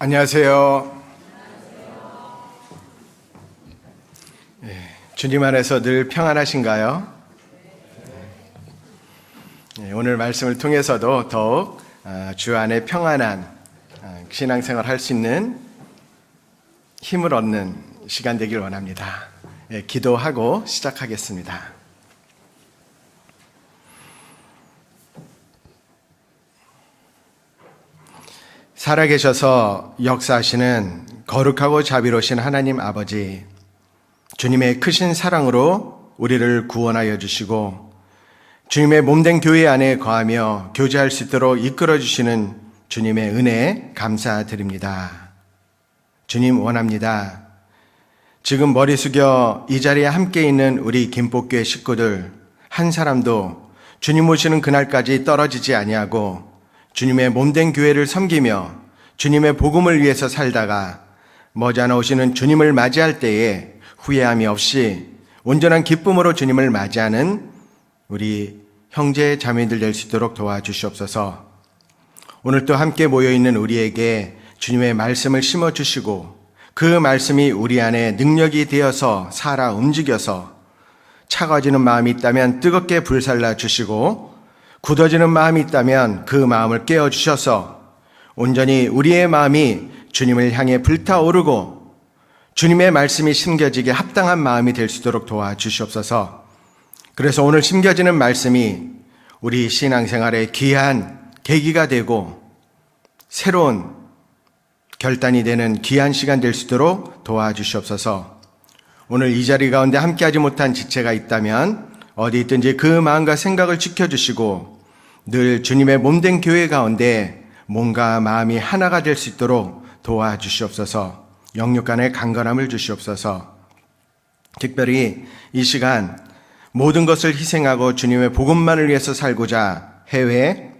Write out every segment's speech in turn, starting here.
안녕하세요. 주님 안에서 늘 평안하신가요? 오늘 말씀을 통해서도 더욱 주 안에 평안한 신앙생활 할 수 있는 힘을 얻는 시간 되길 원합니다. 기도하고 시작하겠습니다. 살아계셔서 역사하시는 거룩하고 자비로우신 하나님 아버지, 주님의 크신 사랑으로 우리를 구원하여 주시고 주님의 몸된 교회 안에 거하며 교제할 수 있도록 이끌어 주시는 주님의 은혜에 감사드립니다. 주님 원합니다. 지금 머리 숙여 이 자리에 함께 있는 우리 김복교회 식구들 한 사람도 주님 오시는 그날까지 떨어지지 아니하고 주님의 몸된 교회를 섬기며 주님의 복음을 위해서 살다가 머지않아 오시는 주님을 맞이할 때에 후회함이 없이 온전한 기쁨으로 주님을 맞이하는 우리 형제 자매들 될 수 있도록 도와주시옵소서. 오늘 또 함께 모여있는 우리에게 주님의 말씀을 심어주시고 그 말씀이 우리 안에 능력이 되어서 살아 움직여서 차가워지는 마음이 있다면 뜨겁게 불살라 주시고 굳어지는 마음이 있다면 그 마음을 깨워주셔서 온전히 우리의 마음이 주님을 향해 불타오르고 주님의 말씀이 심겨지게 합당한 마음이 될 수 있도록 도와주시옵소서. 그래서 오늘 심겨지는 말씀이 우리 신앙생활의 귀한 계기가 되고 새로운 결단이 되는 귀한 시간 될 수 있도록 도와주시옵소서. 오늘 이 자리 가운데 함께하지 못한 지체가 있다면 어디 있든지 그 마음과 생각을 지켜주시고 늘 주님의 몸된 교회 가운데 몸과 마음이 하나가 될 수 있도록 도와주시옵소서. 영육 간의 강건함을 주시옵소서. 특별히 이 시간 모든 것을 희생하고 주님의 복음만을 위해서 살고자 해외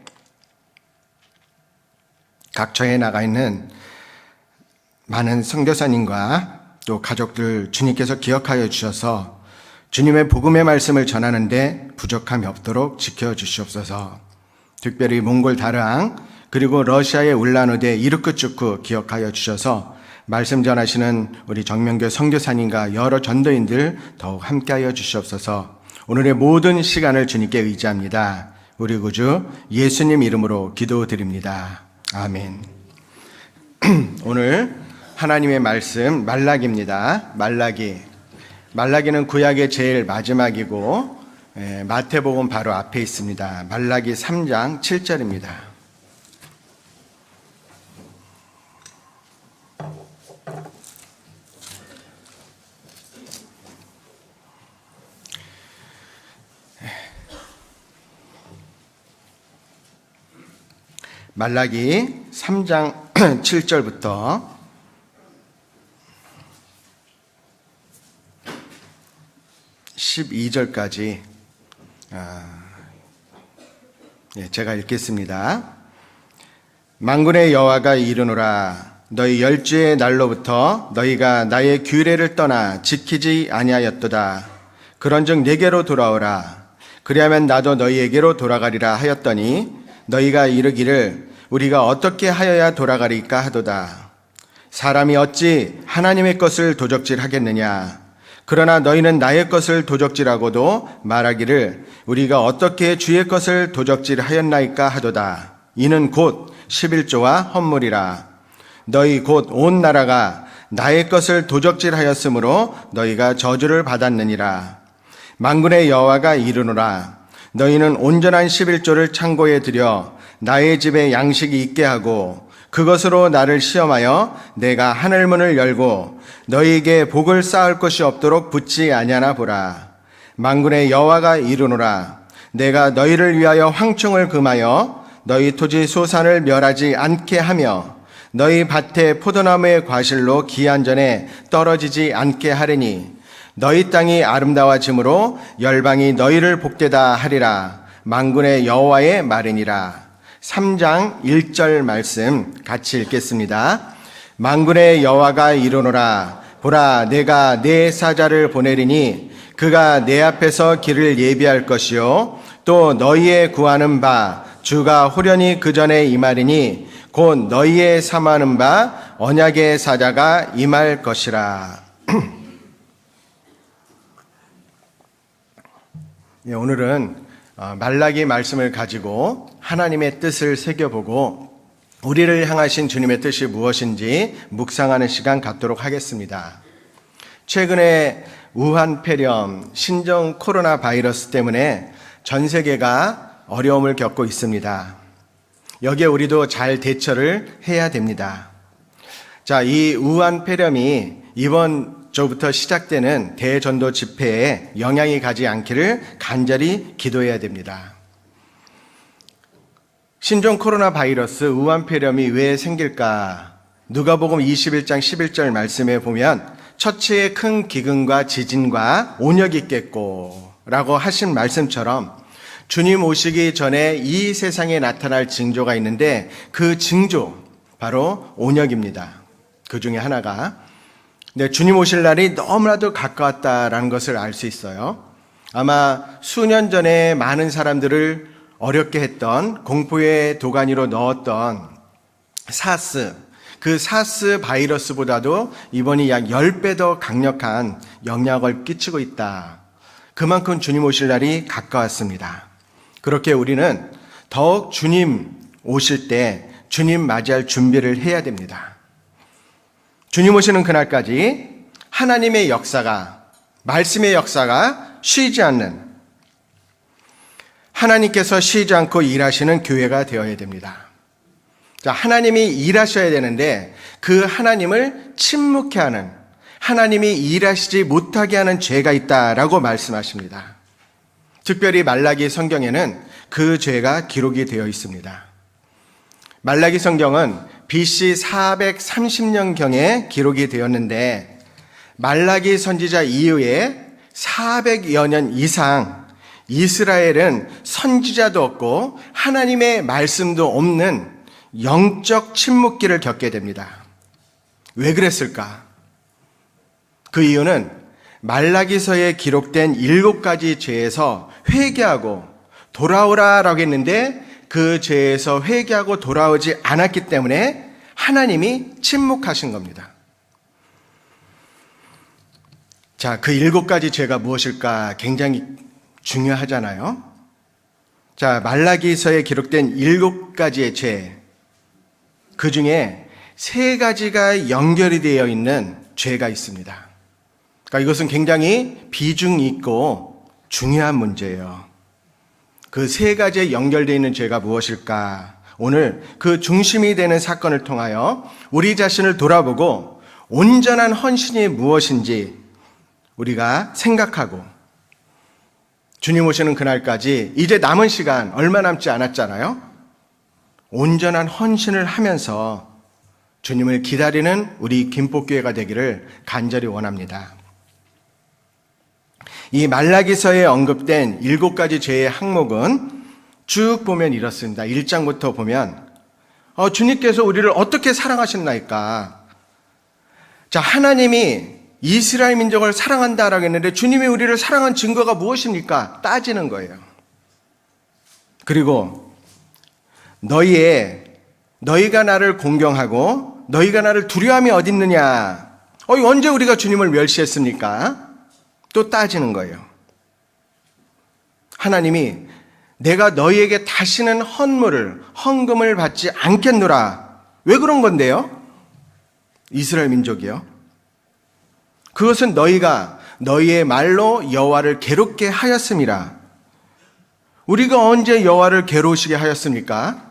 각처에 나가 있는 많은 선교사님과 또 가족들 주님께서 기억하여 주셔서 주님의 복음의 말씀을 전하는데 부족함이 없도록 지켜주시옵소서. 특별히 몽골 다르앙 그리고 러시아의 울란우대 이르크츠크 기억하여 주셔서 말씀 전하시는 우리 정명교 선교사님과 여러 전도인들 더욱 함께하여 주시옵소서. 오늘의 모든 시간을 주님께 의지합니다. 우리 구주 예수님 이름으로 기도드립니다. 아멘. 오늘 하나님의 말씀 말라기입니다. 말라기는 구약의 제일 마지막이고 마태복음 바로 앞에 있습니다. 말라기 3장 7절입니다. 말라기 3장 7절부터 12절까지 제가 읽겠습니다. 만군의 여호와가 이르노라. 너희 열주의 날로부터 너희가 나의 규례를 떠나 지키지 아니하였도다. 그런즉 내게로 돌아오라. 그리하면 나도 너희에게로 돌아가리라 하였더니 너희가 이르기를 우리가 어떻게 하여야 돌아가리까 하도다. 사람이 어찌 하나님의 것을 도적질하겠느냐. 그러나 너희는 나의 것을 도적질하고도 말하기를 우리가 어떻게 주의 것을 도적질하였나이까 하도다. 이는 곧 11조와 헌물이라. 너희 곧 온 나라가 나의 것을 도적질하였으므로 너희가 저주를 받았느니라. 만군의 여호와가 이르노라. 너희는 온전한 11조를 창고에 들여 나의 집에 양식이 있게 하고 그것으로 나를 시험하여 내가 하늘문을 열고 너희에게 복을 쌓을 것이 없도록 붙지 아니하나 보라. 만군의 여호와가 이르노라. 내가 너희를 위하여 황충을 금하여 너희 토지 소산을 멸하지 않게 하며 너희 밭에 포도나무의 과실로 기한전에 떨어지지 않게 하리니 너희 땅이 아름다워짐으로 열방이 너희를 복되다 하리라. 만군의 여호와의 말이니라. 3장 1절 말씀 같이 읽겠습니다. 만군의 여호와가 이르노라. 보라, 내가 내 사자를 보내리니 그가 내 앞에서 길을 예비할 것이요 또 너희의 구하는 바 주가 호련히 그 전에 임하리니 곧 너희의 삼하는 바 언약의 사자가 임할 것이라. 오늘은 말라기 말씀을 가지고 하나님의 뜻을 새겨보고 우리를 향하신 주님의 뜻이 무엇인지 묵상하는 시간 갖도록 하겠습니다. 최근에 우한 폐렴, 신종 코로나 바이러스 때문에 전 세계가 어려움을 겪고 있습니다. 여기에 우리도 잘 대처를 해야 됩니다. 자, 이 우한 폐렴이 이번 주부터 시작되는 대전도 집회에 영향이 가지 않기를 간절히 기도해야 됩니다. 신종 코로나 바이러스 우한 폐렴이 왜 생길까? 누가복음 21장 11절 말씀에 보면 첫째의 큰 기근과 지진과 온역이 있겠고 라고 하신 말씀처럼 주님 오시기 전에 이 세상에 나타날 징조가 있는데 그 징조 바로 온역입니다. 그 중에 하나가 주님 오실 날이 너무나도 가까웠다라는 것을 알 수 있어요. 아마 수년 전에 많은 사람들을 어렵게 했던 공포의 도가니로 넣었던 사스, 그 사스 바이러스보다도 이번이 약 10배 더 강력한 영향을 끼치고 있다. 그만큼 주님 오실 날이 가까웠습니다. 그렇게 우리는 더욱 주님 오실 때 주님 맞이할 준비를 해야 됩니다. 주님 오시는 그날까지 하나님의 역사가, 말씀의 역사가 쉬지 않는, 하나님께서 쉬지 않고 일하시는 교회가 되어야 됩니다. 자, 하나님이 일하셔야 되는데 그 하나님을 침묵케 하는, 하나님이 일하시지 못하게 하는 죄가 있다라고 말씀하십니다. 특별히 말라기 성경에는 그 죄가 기록이 되어 있습니다. 말라기 성경은 BC 430년경에 기록이 되었는데 말라기 선지자 이후에 400여 년 이상 이스라엘은 선지자도 없고 하나님의 말씀도 없는 영적 침묵기를 겪게 됩니다. 왜 그랬을까? 그 이유는 말라기서에 기록된 7가지 죄에서 회개하고 돌아오라라고 했는데 그 죄에서 회개하고 돌아오지 않았기 때문에 하나님이 침묵하신 겁니다. 자, 그 7가지 죄가 무엇일까 굉장히 중요하잖아요. 자, 말라기서에 기록된 7가지의 죄, 그 중에 3가지가 연결이 되어 있는 죄가 있습니다. 그러니까 이것은 굉장히 비중 있고 중요한 문제예요. 그 3가지에 연결되어 있는 죄가 무엇일까? 오늘 그 중심이 되는 사건을 통하여 우리 자신을 돌아보고 온전한 헌신이 무엇인지 우리가 생각하고 주님 오시는 그날까지 이제 남은 시간 얼마 남지 않았잖아요. 온전한 헌신을 하면서 주님을 기다리는 우리 김포교회가 되기를 간절히 원합니다. 이 말라기서에 언급된 7가지 죄의 항목은 쭉 보면 이렇습니다. 1장부터 보면 주님께서 우리를 어떻게 사랑하셨나이까? 자, 하나님이 이스라엘 민족을 사랑한다라고 했는데 주님이 우리를 사랑한 증거가 무엇입니까? 따지는 거예요. 그리고 너희가 나를 공경하고 너희가 나를 두려움이 어디 있느냐? 언제 우리가 주님을 멸시했습니까? 또 따지는 거예요. 하나님이 내가 너희에게 다시는 헌금을 받지 않겠노라. 왜 그런 건데요? 이스라엘 민족이요. 그것은 너희가 너희의 말로 여호와를 괴롭게 하였음이라. 우리가 언제 여호와를 괴로우시게 하였습니까?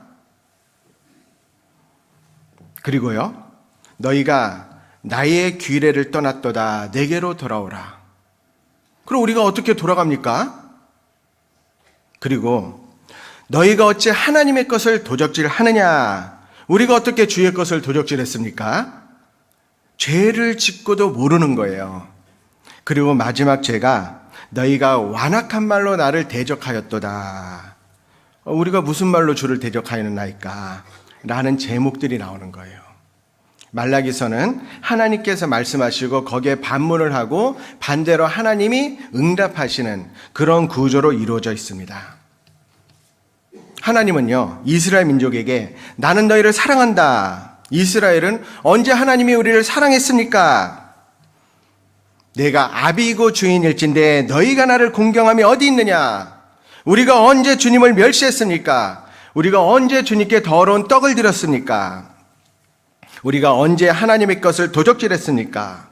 그리고요, 너희가 나의 규례를 떠났도다 내게로 돌아오라. 그럼 우리가 어떻게 돌아갑니까? 그리고 너희가 어찌 하나님의 것을 도적질하느냐? 우리가 어떻게 주의 것을 도적질했습니까? 죄를 짓고도 모르는 거예요. 그리고 마지막 죄가 너희가 완악한 말로 나를 대적하였도다. 우리가 무슨 말로 주를 대적하였나이까? 라는 제목들이 나오는 거예요. 말라기서는 하나님께서 말씀하시고 거기에 반문을 하고 반대로 하나님이 응답하시는 그런 구조로 이루어져 있습니다. 하나님은요, 이스라엘 민족에게 나는 너희를 사랑한다. 이스라엘은 언제 하나님이 우리를 사랑했습니까? 내가 아비이고 주인일진데 너희가 나를 공경함이 어디 있느냐? 우리가 언제 주님을 멸시했습니까? 우리가 언제 주님께 더러운 떡을 드렸습니까? 우리가 언제 하나님의 것을 도적질했습니까?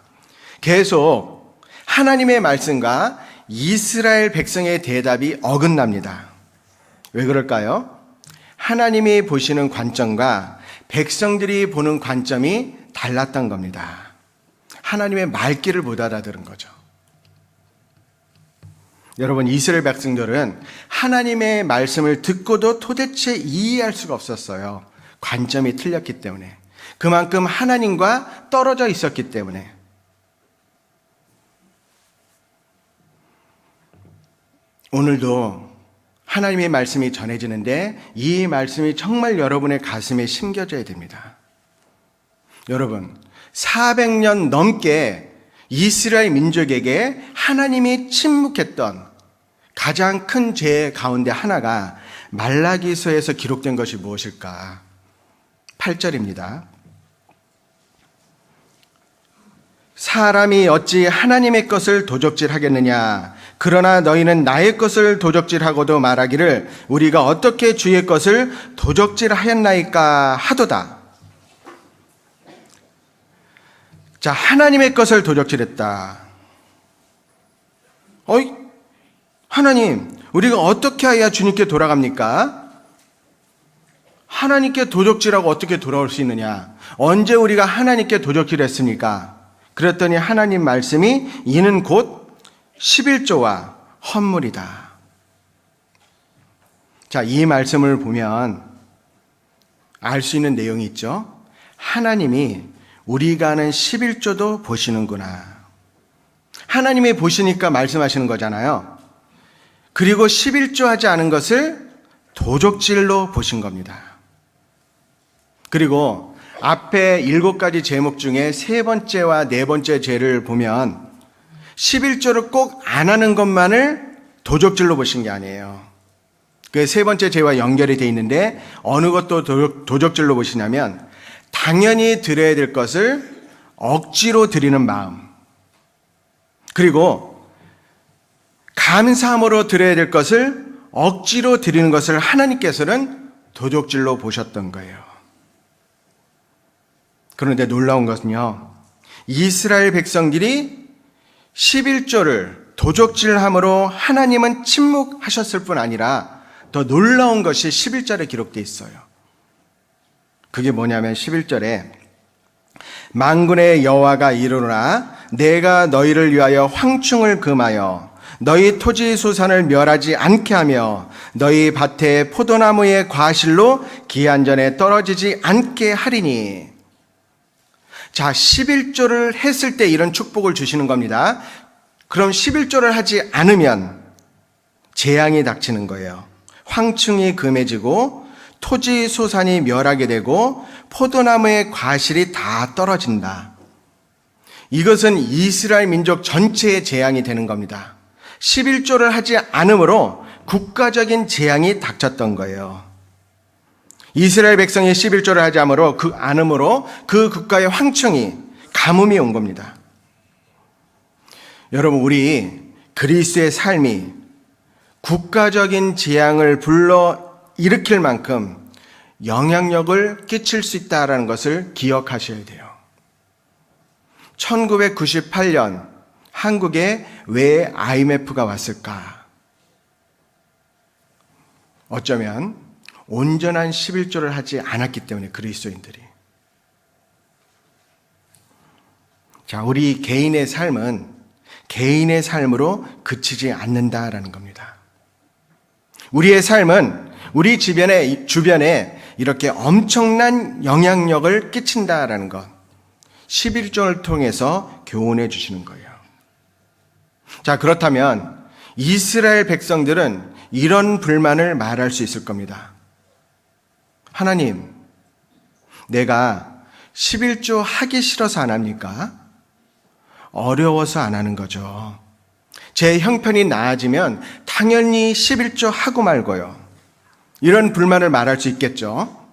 계속 하나님의 말씀과 이스라엘 백성의 대답이 어긋납니다. 왜 그럴까요? 하나님이 보시는 관점과 백성들이 보는 관점이 달랐던 겁니다. 하나님의 말귀를 못 알아들은 거죠. 여러분, 이스라엘 백성들은 하나님의 말씀을 듣고도 도대체 이해할 수가 없었어요. 관점이 틀렸기 때문에. 그만큼 하나님과 떨어져 있었기 때문에. 오늘도 하나님의 말씀이 전해지는데 이 말씀이 정말 여러분의 가슴에 심겨져야 됩니다. 여러분, 400년 넘게 이스라엘 민족에게 하나님이 침묵했던 가장 큰 죄 가운데 하나가 말라기서에서 기록된 것이 무엇일까? 8절입니다. 사람이 어찌 하나님의 것을 도적질하겠느냐? 그러나 너희는 나의 것을 도적질하고도 말하기를 우리가 어떻게 주의 것을 도적질하였나이까 하도다. 자, 하나님의 것을 도적질했다. 하나님, 우리가 어떻게 해야 주님께 돌아갑니까? 하나님께 도적질하고 어떻게 돌아올 수 있느냐? 언제 우리가 하나님께 도적질했습니까? 그랬더니 하나님 말씀이 이는 곧 11조와 헌물이다. 자, 이 말씀을 보면 알 수 있는 내용이 있죠. 하나님이 우리가 하는 11조도 보시는구나. 하나님이 보시니까 말씀하시는 거잖아요. 그리고 11조 하지 않은 것을 도적질로 보신 겁니다. 그리고 앞에 7가지 제목 중에 3번째와 4번째 죄를 보면 11조를 꼭 안 하는 것만을 도적질로 보신 게 아니에요. 그 3번째 죄와 연결이 되어 있는데 어느 것도 도적질로 보시냐면 당연히 드려야 될 것을 억지로 드리는 마음, 그리고 감사함으로 드려야 될 것을 억지로 드리는 것을 하나님께서는 도적질로 보셨던 거예요. 그런데 놀라운 것은요, 이스라엘 백성들이 11조를 도적질함으로 하나님은 침묵하셨을 뿐 아니라 더 놀라운 것이 11절에 기록되어 있어요. 그게 뭐냐면 11절에 만군의 여호와가 이르노라 내가 너희를 위하여 황충을 금하여 너희 토지 소산을 멸하지 않게 하며 너희 밭에 포도나무의 과실로 기한전에 떨어지지 않게 하리니. 자, 11조를 했을 때 이런 축복을 주시는 겁니다. 그럼 11조를 하지 않으면 재앙이 닥치는 거예요. 황충이 금해지고 토지 소산이 멸하게 되고 포도나무의 과실이 다 떨어진다. 이것은 이스라엘 민족 전체의 재앙이 되는 겁니다. 11조를 하지 않으므로 국가적인 재앙이 닥쳤던 거예요. 이스라엘 백성이 11조를 하지 않으므로 그 국가의 황충이 가뭄이 온 겁니다. 여러분, 우리 그리스도의 삶이 국가적인 재앙을 불러 일으킬 만큼 영향력을 끼칠 수 있다는 것을 기억하셔야 돼요. 1998년 한국에 왜 IMF가 왔을까? 어쩌면 온전한 11조를 하지 않았기 때문에 그리스도인들이. 자, 우리 개인의 삶은 개인의 삶으로 그치지 않는다라는 겁니다. 우리의 삶은 우리 주변에 이렇게 엄청난 영향력을 끼친다라는 것, 11조를 통해서 교훈해 주시는 거예요. 자, 그렇다면 이스라엘 백성들은 이런 불만을 말할 수 있을 겁니다. 하나님, 내가 11조 하기 싫어서 안 합니까? 어려워서 안 하는 거죠. 제 형편이 나아지면 당연히 11조 하고 말고요. 이런 불만을 말할 수 있겠죠.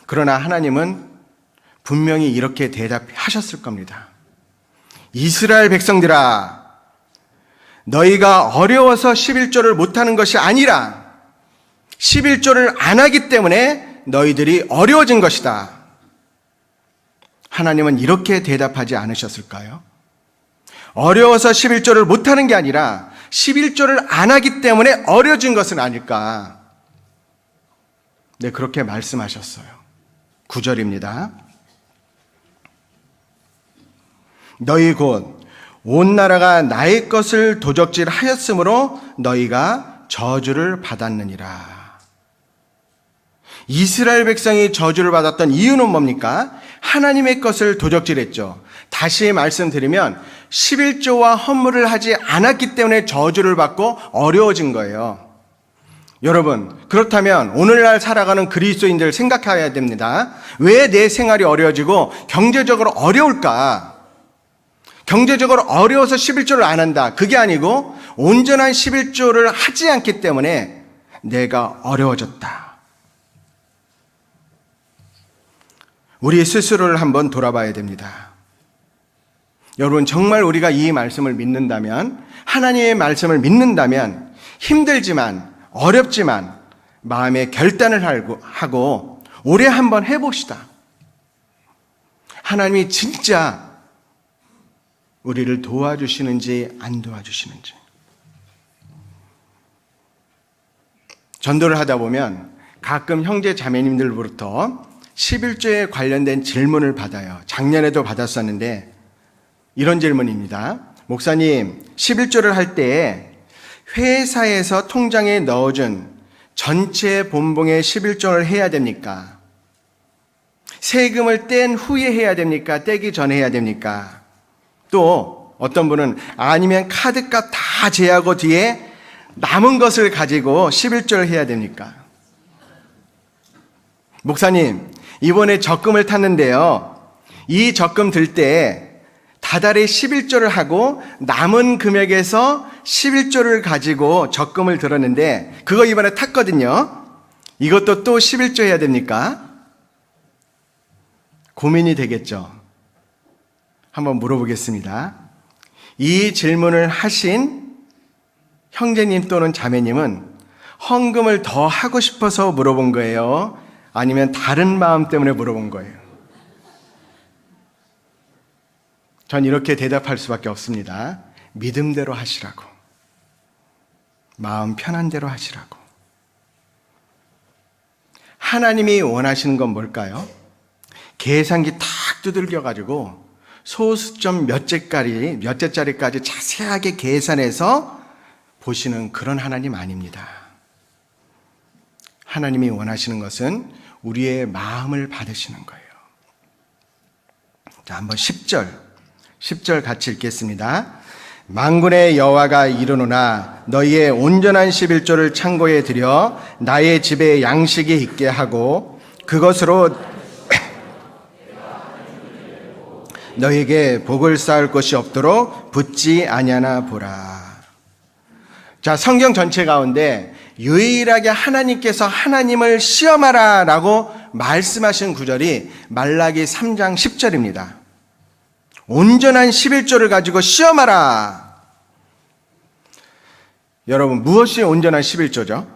그러나 하나님은 분명히 이렇게 대답하셨을 겁니다. 이스라엘 백성들아, 너희가 어려워서 11조를 못하는 것이 아니라 11조를 안 하기 때문에 너희들이 어려워진 것이다. 하나님은 이렇게 대답하지 않으셨을까요? 어려워서 11조를 못하는 게 아니라 11조를 안 하기 때문에 어려워진 것은 아닐까? 네, 그렇게 말씀하셨어요. 9절입니다. 너희 곧 온 나라가 나의 것을 도적질하였으므로 너희가 저주를 받았느니라. 이스라엘 백성이 저주를 받았던 이유는 뭡니까? 하나님의 것을 도적질했죠. 다시 말씀드리면 11조와 헌물을 하지 않았기 때문에 저주를 받고 어려워진 거예요. 여러분, 그렇다면 오늘날 살아가는 그리스도인들 생각해야 됩니다. 왜 내 생활이 어려워지고 경제적으로 어려울까? 경제적으로 어려워서 11조를 안 한다. 그게 아니고 온전한 11조를 하지 않기 때문에 내가 어려워졌다. 우리 스스로를 한번 돌아봐야 됩니다. 여러분, 정말 우리가 이 말씀을 믿는다면, 하나님의 말씀을 믿는다면 힘들지만 어렵지만 마음의 결단을 하고 올해 한번 해봅시다. 하나님이 진짜 우리를 도와주시는지 안 도와주시는지. 전도를 하다 보면 가끔 형제 자매님들로부터 11조에 관련된 질문을 받아요. 작년에도 받았었는데 이런 질문입니다. 목사님, 11조를 할 때 회사에서 통장에 넣어준 전체 본봉의 11조를 해야 됩니까? 세금을 뗀 후에 해야 됩니까? 떼기 전에 해야 됩니까? 또 어떤 분은 아니면 카드값 다 제하고 뒤에 남은 것을 가지고 11조를 해야 됩니까? 목사님, 이번에 적금을 탔는데요. 이 적금 들 때 다달이 11조를 하고 남은 금액에서 11조를 가지고 적금을 들었는데 그거 이번에 탔거든요. 이것도 또 11조 해야 됩니까? 고민이 되겠죠. 한번 물어보겠습니다. 이 질문을 하신 형제님 또는 자매님은 헌금을 더 하고 싶어서 물어본 거예요? 아니면 다른 마음 때문에 물어본 거예요? 전 이렇게 대답할 수밖에 없습니다. 믿음대로 하시라고. 마음 편한 대로 하시라고. 하나님이 원하시는 건 뭘까요? 계산기 탁 두들겨가지고 소수점 몇째짜리까지 자세하게 계산해서 보시는 그런 하나님 아닙니다. 하나님이 원하시는 것은 우리의 마음을 받으시는 거예요. 자, 한번 10절 같이 읽겠습니다. 만군의 여호와가 이르노나 너희의 온전한 11조를 창고에 들여 나의 집에 양식이 있게 하고 그것으로 너희에게 복을 쌓을 것이 없도록 붙지 아니하나 보라. 자, 성경 전체 가운데 유일하게 하나님께서 하나님을 시험하라 라고 말씀하신 구절이 말라기 3장 10절입니다. 온전한 11조를 가지고 시험하라. 여러분, 무엇이 온전한 11조죠?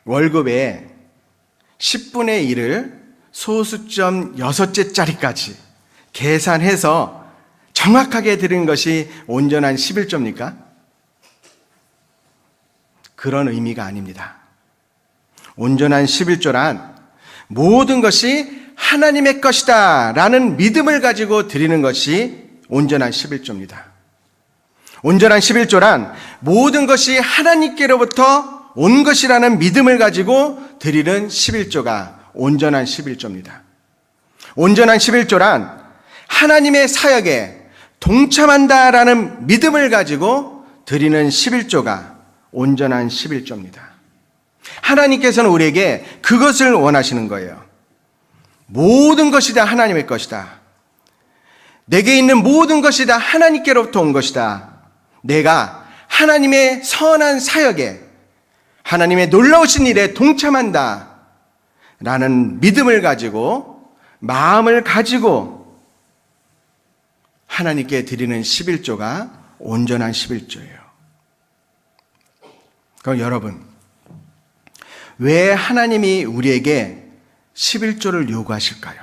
월급의 10분의 1을 소수점 6째짜리까지 계산해서 정확하게 드린 것이 온전한 11조입니까? 그런 의미가 아닙니다. 온전한 11조란 모든 것이 하나님의 것이다 라는 믿음을 가지고 드리는 것이 온전한 11조입니다. 온전한 11조란 모든 것이 하나님께로부터 온 것이라는 믿음을 가지고 드리는 11조가 온전한 11조입니다. 온전한 11조란 하나님의 사역에 동참한다라는 믿음을 가지고 드리는 11조가 온전한 11조입니다. 하나님께서는 우리에게 그것을 원하시는 거예요. 모든 것이 다 하나님의 것이다. 내게 있는 모든 것이 다 하나님께로부터 온 것이다. 내가 하나님의 선한 사역에, 하나님의 놀라우신 일에 동참한다. 라는 믿음을 가지고, 마음을 가지고 하나님께 드리는 11조가 온전한 11조예요. 그럼 여러분, 왜 하나님이 우리에게 11조를 요구하실까요?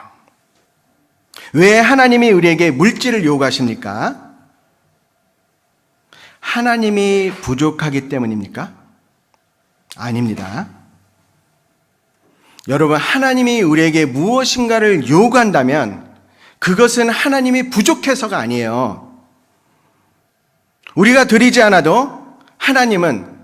왜 하나님이 우리에게 물질을 요구하십니까? 하나님이 부족하기 때문입니까? 아닙니다. 여러분, 하나님이 우리에게 무엇인가를 요구한다면 그것은 하나님이 부족해서가 아니에요. 우리가 드리지 않아도 하나님은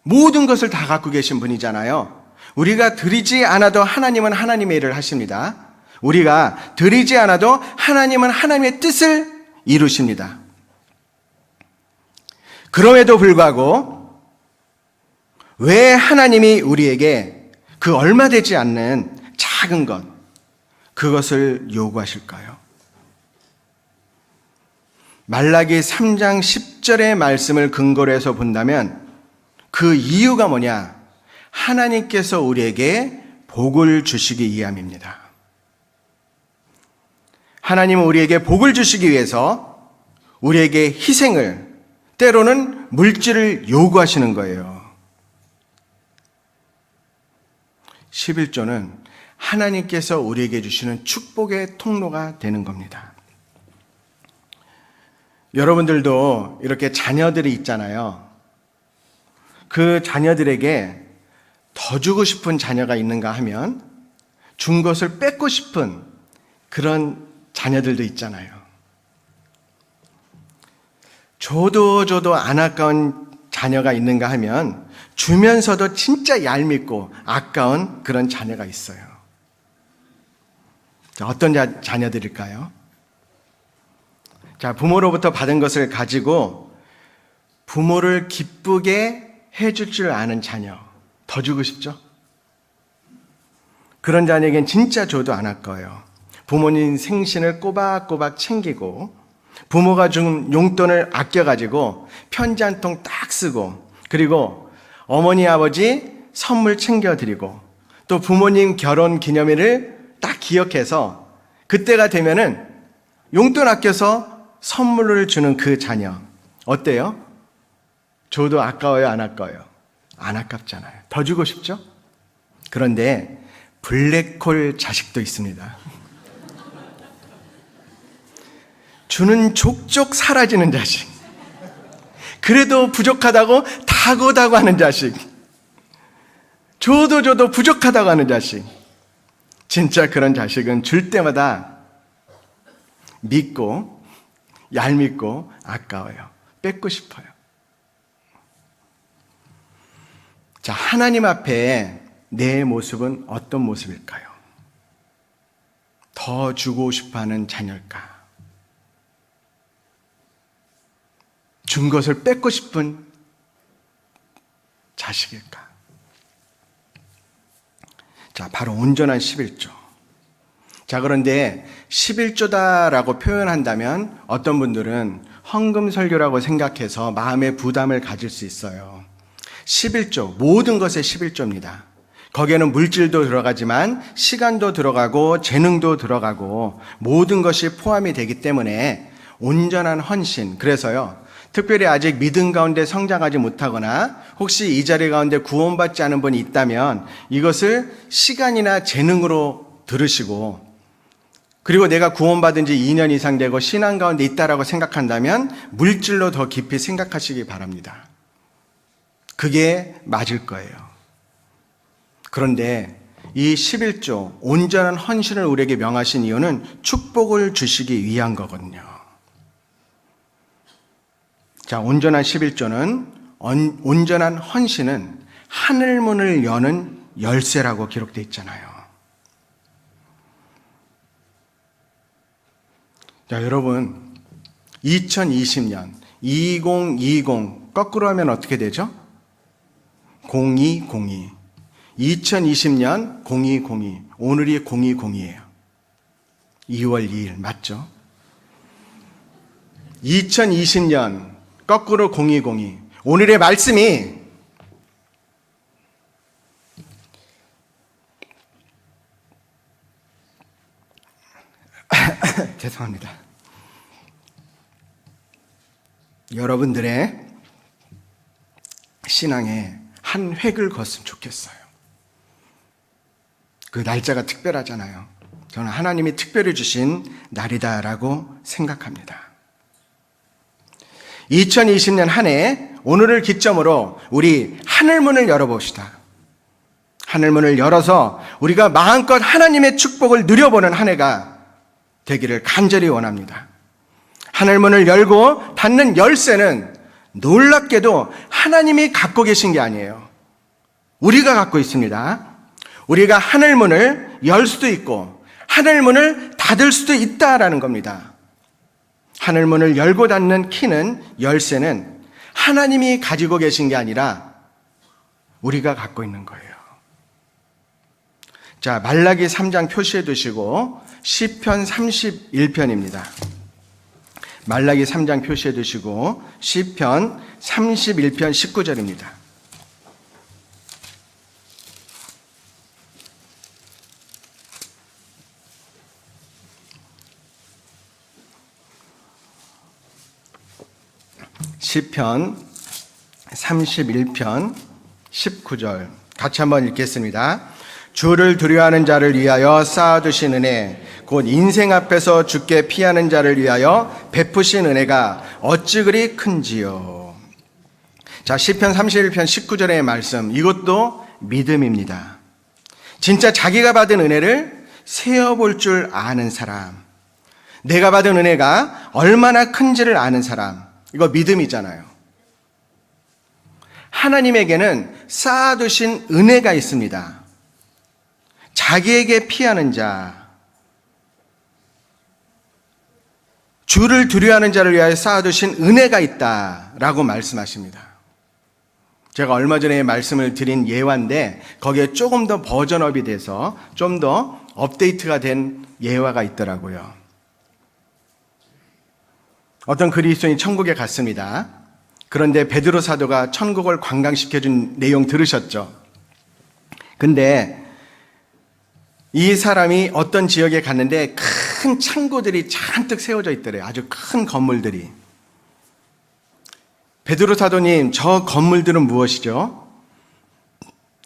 모든 것을 다 갖고 계신 분이잖아요. 우리가 드리지 않아도 하나님은 하나님의 일을 하십니다. 우리가 드리지 않아도 하나님은 하나님의 뜻을 이루십니다. 그럼에도 불구하고 왜 하나님이 우리에게 그 얼마 되지 않는 작은 것, 그것을 요구하실까요? 말라기 3장 10절의 말씀을 근거로 해서 본다면 그 이유가 뭐냐? 하나님께서 우리에게 복을 주시기 위함입니다. 하나님은 우리에게 복을 주시기 위해서 우리에게 희생을, 때로는 물질을 요구하시는 거예요. 11조는 하나님께서 우리에게 주시는 축복의 통로가 되는 겁니다. 여러분들도 이렇게 자녀들이 있잖아요. 그 자녀들에게 더 주고 싶은 자녀가 있는가 하면 준 것을 뺏고 싶은 그런 자녀들도 있잖아요. 줘도 안 아까운 자녀가 있는가 하면 주면서도 진짜 얄밉고 아까운 그런 자녀가 있어요. 자, 어떤 자녀들일까요? 자, 부모로부터 받은 것을 가지고 부모를 기쁘게 해줄 줄 아는 자녀, 더 주고 싶죠? 그런 자녀에겐 진짜 줘도 안 아까워요. 부모님 생신을 꼬박꼬박 챙기고 부모가 준 용돈을 아껴가지고 편지 한 통 딱 쓰고, 그리고 어머니 아버지 선물 챙겨드리고, 또 부모님 결혼 기념일을 딱 기억해서 그때가 되면은 용돈 아껴서 선물을 주는 그 자녀, 어때요? 줘도 아까워요, 안 아까워요? 안 아깝잖아요. 더 주고 싶죠? 그런데 블랙홀 자식도 있습니다. 주는 족족 사라지는 자식. 그래도 부족하다고 다고다고 하는 자식. 줘도 부족하다고 하는 자식. 진짜 그런 자식은 줄 때마다 믿고 얄밉고 아까워요. 뺏고 싶어요. 자, 하나님 앞에 내 모습은 어떤 모습일까요? 더 주고 싶어하는 자녀일까? 준 것을 뺏고 싶은 자식일까? 자, 바로 온전한 11조. 자, 그런데 11조다라고 표현한다면 어떤 분들은 헌금 설교라고 생각해서 마음의 부담을 가질 수 있어요. 11조, 모든 것의 11조입니다. 거기에는 물질도 들어가지만 시간도 들어가고 재능도 들어가고 모든 것이 포함이 되기 때문에 온전한 헌신, 그래서요, 특별히 아직 믿음 가운데 성장하지 못하거나 혹시 이 자리 가운데 구원받지 않은 분이 있다면 이것을 시간이나 재능으로 들으시고, 그리고 내가 구원받은 지 2년 이상 되고 신앙 가운데 있다라고 생각한다면 물질로 더 깊이 생각하시기 바랍니다. 그게 맞을 거예요. 그런데 이 11조 온전한 헌신을 우리에게 명하신 이유는 축복을 주시기 위한 거거든요. 자, 온전한 11조는, 온전한 헌신은 하늘문을 여는 열쇠라고 기록되어 있잖아요. 자, 여러분, 2020년, 2020 거꾸로 하면 어떻게 되죠? 0202. 2020년 0202. 오늘이 0202예요. 2월 2일 맞죠? 2020년 거꾸로 0202. 오늘의 말씀이 죄송합니다. 여러분들의 신앙에 한 획을 걷으면 좋겠어요. 그 날짜가 특별하잖아요. 저는 하나님이 특별히 주신 날이다라고 생각합니다. 2020년 한 해 오늘을 기점으로 우리 하늘문을 열어봅시다. 하늘문을 열어서 우리가 마음껏 하나님의 축복을 누려보는 한 해가 되기를 간절히 원합니다. 하늘문을 열고 닫는 열쇠는 놀랍게도 하나님이 갖고 계신 게 아니에요. 우리가 갖고 있습니다. 우리가 하늘문을 열 수도 있고 하늘문을 닫을 수도 있다라는 겁니다. 하늘문을 열고 닫는 키는, 열쇠는 하나님이 가지고 계신 게 아니라 우리가 갖고 있는 거예요. 자, 말라기 3장 표시해 두시고 시편 31편입니다. 말라기 3장 표시해 두시고 시편 31편 19절입니다. 시편 31편 19절 같이 한번 읽겠습니다. 주를 두려워하는 자를 위하여 쌓아두신 은혜, 곧 인생 앞에서 주께 피하는 자를 위하여 베푸신 은혜가 어찌 그리 큰지요. 자, 시편 31편 19절의 말씀, 이것도 믿음입니다. 진짜 자기가 받은 은혜를 세어볼 줄 아는 사람, 내가 받은 은혜가 얼마나 큰지를 아는 사람, 이거 믿음이잖아요. 하나님에게는 쌓아두신 은혜가 있습니다. 자기에게 피하는 자, 주를 두려워하는 자를 위하여 쌓아두신 은혜가 있다라고 말씀하십니다. 제가 얼마 전에 말씀을 드린 예화인데 거기에 조금 더 버전업이 돼서 좀 더 업데이트가 된 예화가 있더라고요. 어떤 그리스도인이 천국에 갔습니다. 그런데 베드로 사도가 천국을 관광시켜준 내용 들으셨죠? 근데 이 사람이 어떤 지역에 갔는데 큰 창고들이 잔뜩 세워져 있더래요. 아주 큰 건물들이. 베드로 사도님, 저 건물들은 무엇이죠?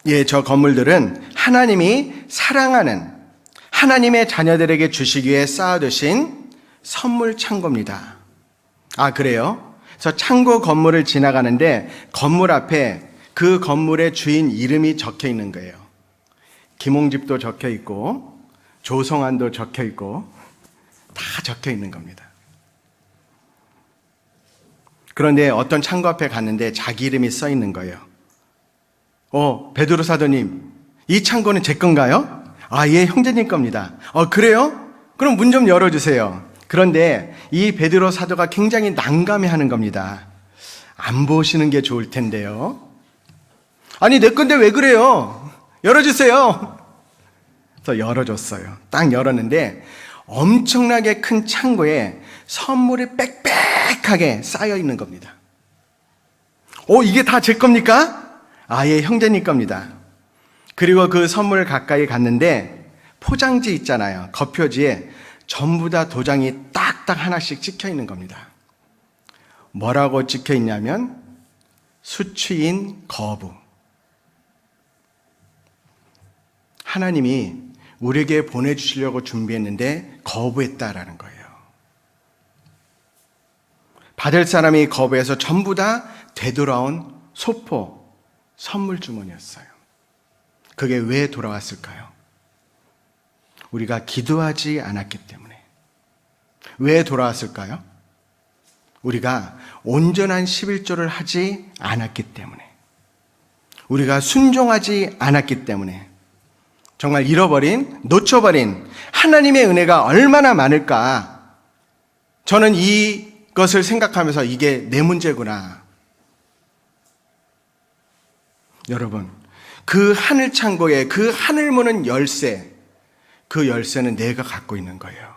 예, 저 건물들은 하나님이 사랑하는 하나님의 자녀들에게 주시기 위해 쌓아두신 선물 창고입니다. 아, 그래요? 그래서 창고 건물을 지나가는데 건물 앞에 그 건물의 주인 이름이 적혀 있는 거예요. 김홍집도 적혀 있고 조성환도 적혀 있고 다 적혀 있는 겁니다. 그런데 어떤 창고 앞에 갔는데 자기 이름이 써 있는 거예요. 베드로 사도님, 이 창고는 제 건가요? 아, 예, 형제님 겁니다. 그래요? 그럼 문 좀 열어주세요. 그런데 이 베드로 사도가 굉장히 난감해하는 겁니다. 안 보시는 게 좋을 텐데요. 아니, 내 건데 왜 그래요? 열어주세요. 그래서 열어줬어요. 딱 열었는데 엄청나게 큰 창고에 선물이 빽빽하게 쌓여 있는 겁니다. 이게 다 제 겁니까? 아, 예, 형제님 겁니다. 그리고 그 선물 가까이 갔는데 포장지 있잖아요. 겉표지에 전부 다 도장이 딱딱 하나씩 찍혀 있는 겁니다. 뭐라고 찍혀 있냐면 수취인 거부. 하나님이 우리에게 보내주시려고 준비했는데 거부했다라는 거예요. 받을 사람이 거부해서 전부 다 되돌아온 소포, 선물 주머니였어요. 그게 왜 돌아왔을까요? 우리가 기도하지 않았기 때문에. 왜 돌아왔을까요? 우리가 온전한 11조를 하지 않았기 때문에. 우리가 순종하지 않았기 때문에. 정말 잃어버린, 놓쳐버린 하나님의 은혜가 얼마나 많을까. 저는 이것을 생각하면서 이게 내 문제구나. 여러분, 그 하늘 창고에 그 하늘 무는 열쇠, 그 열쇠는 내가 갖고 있는 거예요.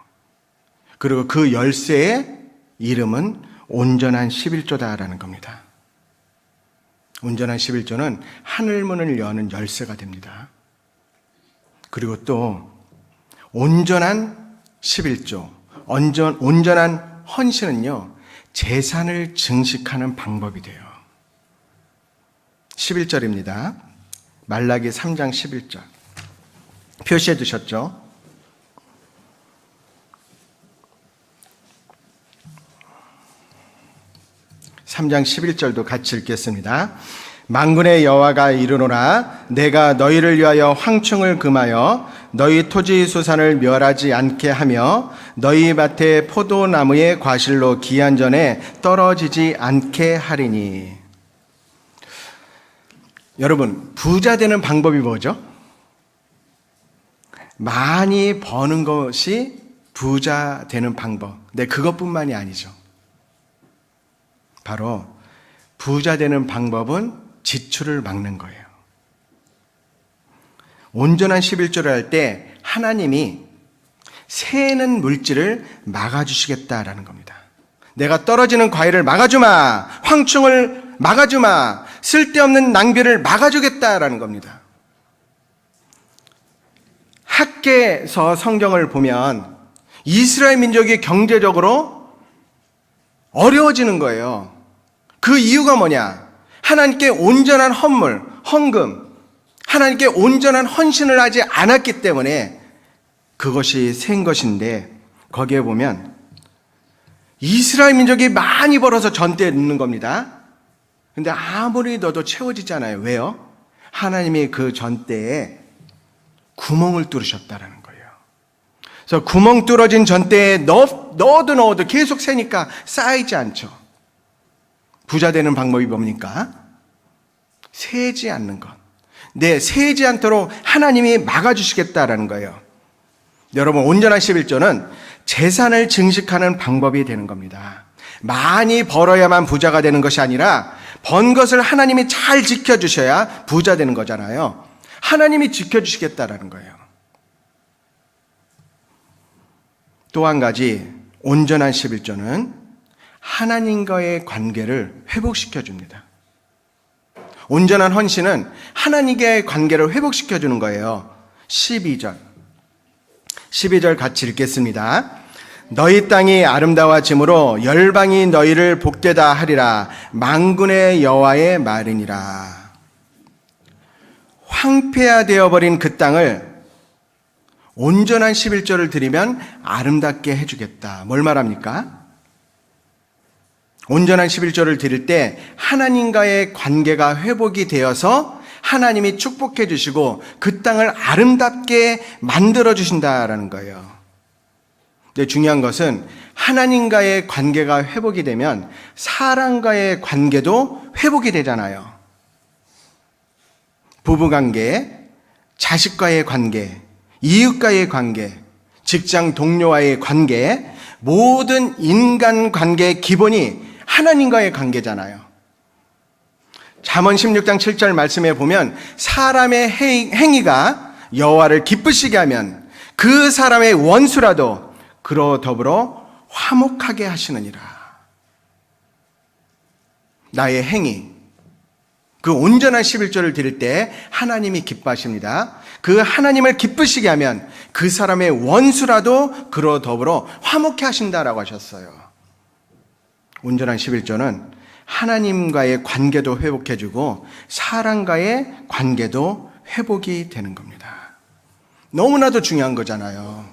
그리고 그 열쇠의 이름은 온전한 11조다라는 겁니다. 온전한 11조는 하늘 문을 여는 열쇠가 됩니다. 그리고 또 온전한 11조, 온전한 헌신은요, 재산을 증식하는 방법이 돼요. 11절입니다. 말라기 3장 11절. 표시해 두셨죠? (3장 11절도) 같이 읽겠습니다. 만군의 여호와가 이르노라. 내가 너희를 위하여 황충을 금하여 너희 토지 소산을 멸하지 않게 하며 너희 밭의 포도나무의 과실로 기한전에 떨어지지 않게 하리니. 여러분, 부자 되는 방법이 뭐죠? 많이 버는 것이 부자 되는 방법. 네, 그것뿐만이 아니죠. 바로 부자 되는 방법은 지출을 막는 거예요. 온전한 11조를 할 때 하나님이 새는 물질을 막아주시겠다라는 겁니다. 내가 떨어지는 과일을 막아주마, 황충을 막아주마, 쓸데없는 낭비를 막아주겠다라는 겁니다. 학계에서 성경을 보면 이스라엘 민족이 경제적으로 어려워지는 거예요. 그 이유가 뭐냐? 하나님께 온전한 헌금, 하나님께 온전한 헌신을 하지 않았기 때문에 그것이 샌 것인데, 거기에 보면 이스라엘 민족이 많이 벌어서 전대에 넣는 겁니다. 근데 아무리 넣어도 채워지잖아요. 왜요? 하나님이 그 전대에 구멍을 뚫으셨다라는 거예요. 그래서 구멍 뚫어진 전대에 넣어도 계속 새니까 쌓이지 않죠. 부자 되는 방법이 뭡니까? 새지 않는 것. 네, 새지 않도록 하나님이 막아주시겠다라는 거예요. 여러분, 온전한 11조는 재산을 증식하는 방법이 되는 겁니다. 많이 벌어야만 부자가 되는 것이 아니라 번 것을 하나님이 잘 지켜주셔야 부자 되는 거잖아요. 하나님이 지켜주시겠다라는 거예요. 또 한 가지, 온전한 11조는 하나님과의 관계를 회복시켜 줍니다. 온전한 헌신은 하나님과의 관계를 회복시켜 주는 거예요. 12절 같이 읽겠습니다. 너희 땅이 아름다워짐으로 열방이 너희를 복되다 하리라. 만군의 여호와의 말이니라. 황폐화되어 버린 그 땅을 온전한 11조를 드리면 아름답게 해주겠다. 뭘 말합니까? 온전한 11조를 드릴 때 하나님과의 관계가 회복이 되어서 하나님이 축복해 주시고 그 땅을 아름답게 만들어 주신다라는 거예요. 근데 중요한 것은 하나님과의 관계가 회복이 되면 사람과의 관계도 회복이 되잖아요. 부부관계, 자식과의 관계, 이웃과의 관계, 직장 동료와의 관계, 모든 인간관계의 기본이 하나님과의 관계잖아요. 잠언 16장 7절 말씀에 보면 사람의 행위가 여호와를 기쁘시게 하면 그 사람의 원수라도 그로 더불어 화목하게 하시느니라. 나의 행위, 그 온전한 11조를 드릴 때 하나님이 기뻐하십니다. 그 하나님을 기쁘시게 하면 그 사람의 원수라도 그로 더불어 화목해 하신다라고 하셨어요. 온전한 11조는 하나님과의 관계도 회복해주고 사람과의 관계도 회복이 되는 겁니다. 너무나도 중요한 거잖아요.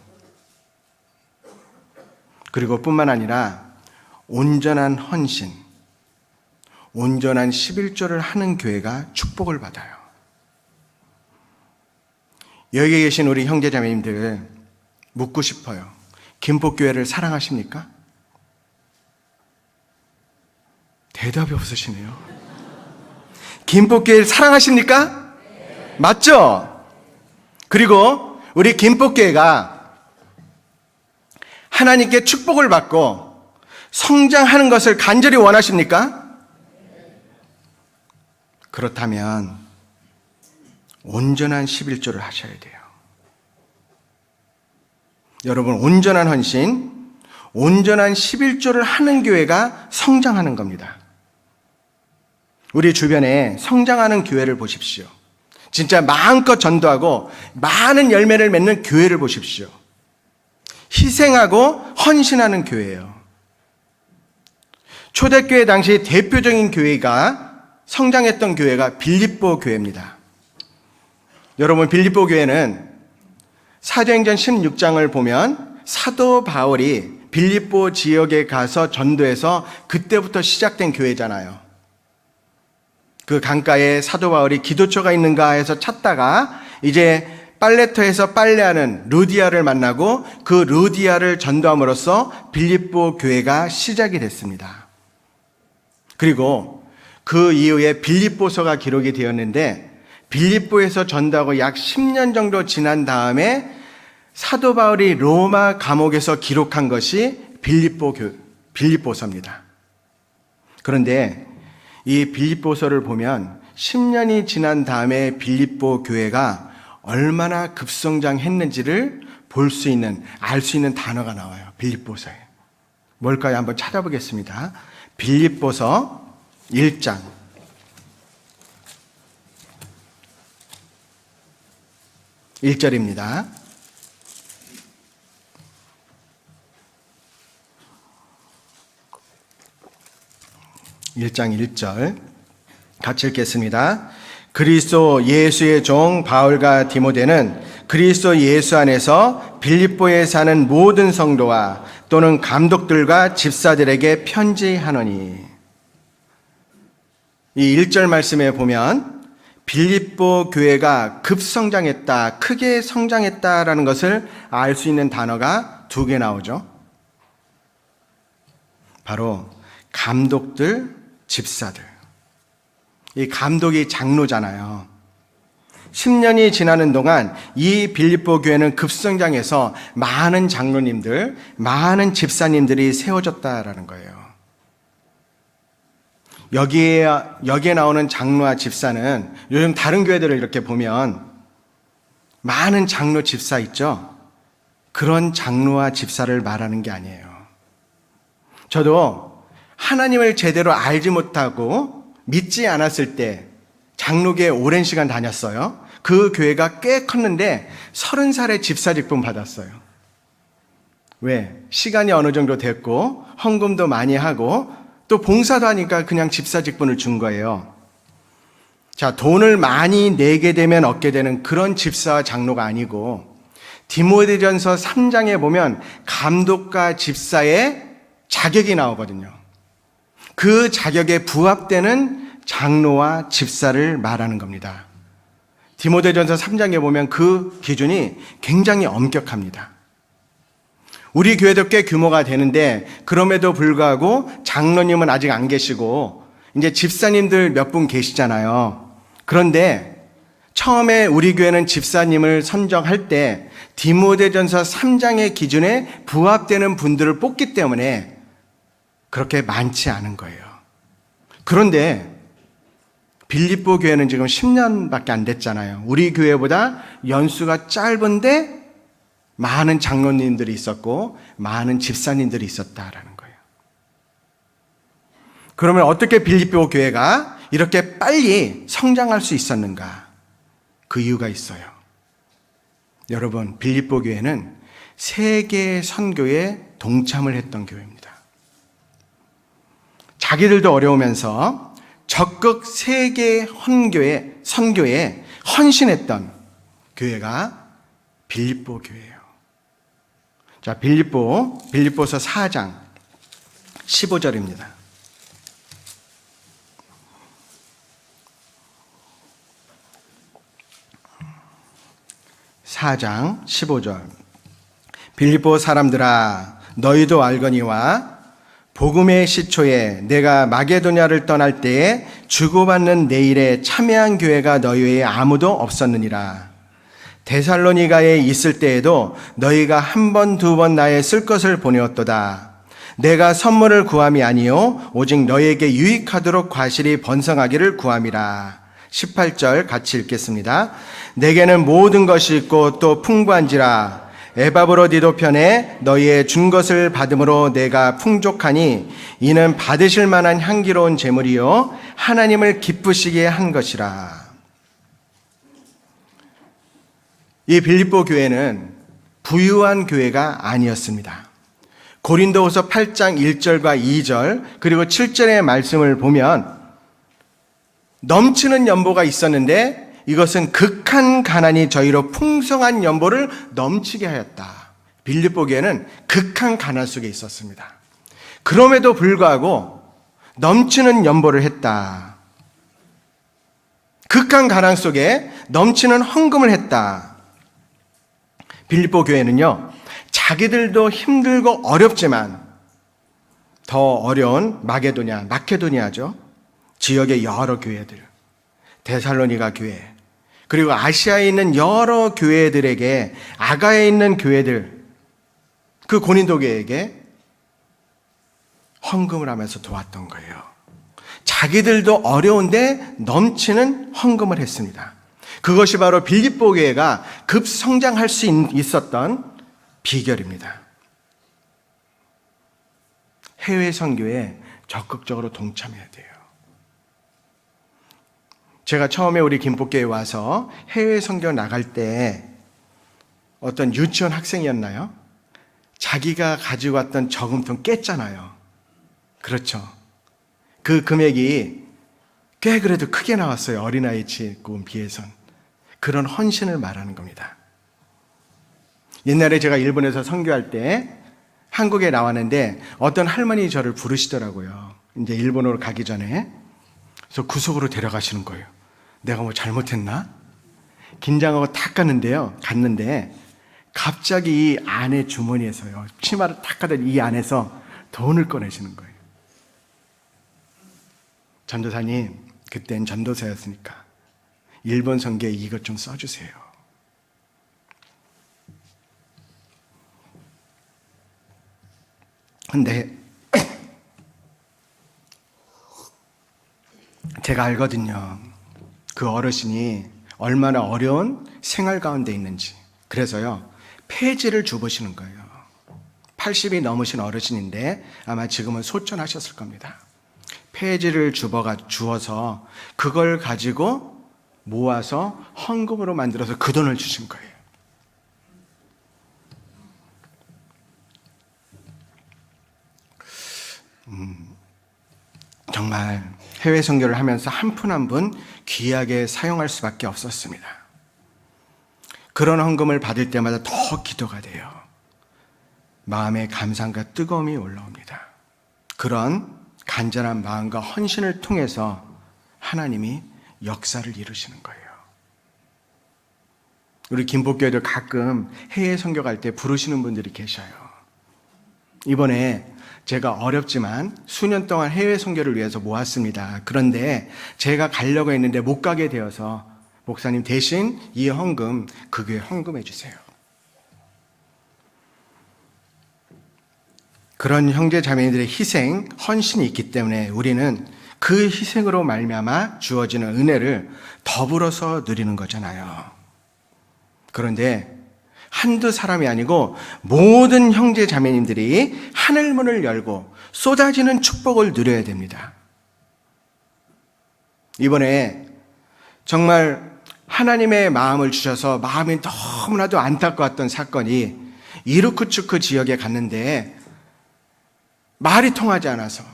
그리고 뿐만 아니라 온전한 헌신, 온전한 11조를 하는 교회가 축복을 받아요. 여기 계신 우리 형제자매님들 묻고 싶어요. 김포교회를 사랑하십니까? 대답이 없으시네요. 김포교회를 사랑하십니까? 맞죠? 그리고 우리 김포교회가 하나님께 축복을 받고 성장하는 것을 간절히 원하십니까? 그렇다면 온전한 11조를 하셔야 돼요. 여러분, 온전한 헌신, 온전한 11조를 하는 교회가 성장하는 겁니다. 우리 주변에 성장하는 교회를 보십시오. 진짜 마음껏 전도하고 많은 열매를 맺는 교회를 보십시오. 희생하고 헌신하는 교회예요. 초대교회 당시 대표적인 교회가 성장했던 교회가 빌립보 교회입니다. 여러분, 빌립보 교회는 사도행전 16장을 보면 사도 바울이 빌립보 지역에 가서 전도해서 그때부터 시작된 교회잖아요. 그 강가에 사도 바울이 기도처가 있는가 해서 찾다가 이제 빨래터에서 빨래하는 루디아를 만나고 그 루디아를 전도함으로써 빌립보 교회가 시작이 됐습니다. 그리고 그 이후에 빌립보서가 기록이 되었는데 빌립보에서 전도하고 약 10년 정도 지난 다음에 사도 바울이 로마 감옥에서 기록한 것이 빌립보서입니다. 그런데 이 빌립보서를 보면 10년이 지난 다음에 빌립보 교회가 얼마나 급성장했는지를 볼 수 있는, 알 수 있는 단어가 나와요. 빌립보서에. 뭘까요? 한번 찾아보겠습니다. 빌립보서 1장. 1절입니다. (1장 1절) 같이 읽겠습니다. 그리스도 예수의 종 바울과 디모데는 그리스도 예수 안에서 빌립보에 사는 모든 성도와 또는 감독들과 집사들에게 편지하노니. 이 1절 말씀에 보면 빌립보 교회가 급성장했다, 크게 성장했다라는 것을 알 수 있는 단어가 두 개 나오죠. 바로 감독들, 집사들. 이 감독이 장로잖아요. 10년이 지나는 동안 이 빌립보 교회는 급성장해서 많은 장로님들, 많은 집사님들이 세워졌다라는 거예요. 여기에 나오는 장로와 집사는 요즘 다른 교회들을 이렇게 보면 많은 장로 집사 있죠? 그런 장로와 집사를 말하는 게 아니에요. 저도 하나님을 제대로 알지 못하고 믿지 않았을 때 장로교에 오랜 시간 다녔어요. 그 교회가 꽤 컸는데 30살에 집사 직분 받았어요. 왜? 시간이 어느 정도 됐고 헌금도 많이 하고 또 봉사도 하니까 그냥 집사 직분을 준 거예요. 자, 돈을 많이 내게 되면 얻게 되는 그런 집사와 장로가 아니고 디모데전서 3장에 보면 감독과 집사의 자격이 나오거든요. 그 자격에 부합되는 장로와 집사를 말하는 겁니다. 디모데전서 3장에 보면 그 기준이 굉장히 엄격합니다. 우리 교회도 꽤 규모가 되는데 그럼에도 불구하고 장로님은 아직 안 계시고 이제 집사님들 몇 분 계시잖아요. 그런데 처음에 우리 교회는 집사님을 선정할 때 디모데전서 3장의 기준에 부합되는 분들을 뽑기 때문에 그렇게 많지 않은 거예요. 그런데 빌립보 교회는 지금 10년밖에 안 됐잖아요. 우리 교회보다 연수가 짧은데 많은 장로님들이 있었고 많은 집사님들이 있었다라는 거예요. 그러면 어떻게 빌립보 교회가 이렇게 빨리 성장할 수 있었는가? 그 이유가 있어요. 여러분, 빌립보 교회는 세계 선교에 동참을 했던 교회입니다. 자기들도 어려우면서 적극 세계 선교에 헌신했던 교회가 빌립보 교회예요. 자, 빌립보서 4장 15절입니다. 4장 15절. 빌립보 사람들아, 너희도 알거니와 복음의 시초에 내가 마게도냐를 떠날 때에 주고받는 내 일에 참여한 교회가 너희 외에 아무도 없었느니라. 데살로니가에 있을 때에도 너희가 한 번, 두 번 나의 쓸 것을 보내었도다. 내가 선물을 구함이 아니요 오직 너희에게 유익하도록 과실이 번성하기를 구함이라. 18절 같이 읽겠습니다. 내게는 모든 것이 있고 또 풍부한지라. 에바브로디도 편에 너희의 준 것을 받음으로 내가 풍족하니 이는 받으실 만한 향기로운 제물이요 하나님을 기쁘시게 한 것이라. 이 빌립보 교회는 부유한 교회가 아니었습니다. 고린도후서 8장 1절과 2절 그리고 7절의 말씀을 보면 넘치는 연보가 있었는데 이것은 극한 가난이 저희로 풍성한 연보를 넘치게 하였다. 빌립보교회는 극한 가난 속에 있었습니다. 그럼에도 불구하고 넘치는 연보를 했다. 극한 가난 속에 넘치는 헌금을 했다. 빌립보 교회는요, 자기들도 힘들고 어렵지만 더 어려운 마케도니아죠. 지역의 여러 교회들, 데살로니가 교회, 그리고 아시아에 있는 여러 교회들에게, 아가에 있는 교회들, 그 고린도 교회에게 헌금을 하면서 도왔던 거예요. 자기들도 어려운데 넘치는 헌금을 했습니다. 그것이 바로 빌립보 교회가 급성장할 수 있었던 비결입니다. 해외 선교에 적극적으로 동참해야 돼요. 제가 처음에 우리 김포교회에 와서 해외 선교 나갈 때 어떤 유치원 학생이었나요? 자기가 가지고 왔던 저금통 깼잖아요. 그렇죠. 그 금액이 꽤 그래도 크게 나왔어요. 어린아이 치고에 비해선. 그런 헌신을 말하는 겁니다. 옛날에 제가 일본에서 선교할 때 한국에 나왔는데 어떤 할머니 저를 부르시더라고요. 이제 일본으로 가기 전에. 그래서 구석으로 데려가시는 거예요. 내가 뭐 잘못했나? 긴장하고 탁 갔는데 갑자기 이 안에 주머니에서요. 치마를 탁 가더니 이 안에서 돈을 꺼내시는 거예요. 전도사님, 그땐 전도사였으니까 일본 선교에 이것 좀 써주세요. 근데 제가 알거든요. 그 어르신이 얼마나 어려운 생활 가운데 있는지. 그래서요, 폐지를 주보시는 거예요. 80이 넘으신 어르신인데 아마 지금은 소천하셨을 겁니다. 폐지를 주어서 그걸 가지고 모아서 헌금으로 만들어서 그 돈을 주신 거예요. 정말 해외 선교를 하면서 한 푼 한 푼 귀하게 사용할 수밖에 없었습니다. 그런 헌금을 받을 때마다 더 기도가 돼요. 마음에 감사함과 뜨거움이 올라옵니다. 그런 간절한 마음과 헌신을 통해서 하나님이 역사를 이루시는 거예요. 우리 김포교회도 가끔 해외 선교 갈 때 부르시는 분들이 계셔요. 이번에 제가 어렵지만 수년 동안 해외 선교를 위해서 모았습니다. 그런데 제가 가려고 했는데 못 가게 되어서 목사님 대신 이 헌금 그 교회 헌금해 주세요. 그런 형제 자매들의 희생, 헌신이 있기 때문에 우리는 그 희생으로 말미암아 주어지는 은혜를 더불어서 누리는 거잖아요. 그런데 한두 사람이 아니고 모든 형제 자매님들이 하늘문을 열고 쏟아지는 축복을 누려야 됩니다. 이번에 정말 하나님의 마음을 주셔서 마음이 너무나도 안타까웠던 사건이 이루크츠크 지역에 갔는데 말이 통하지 않아서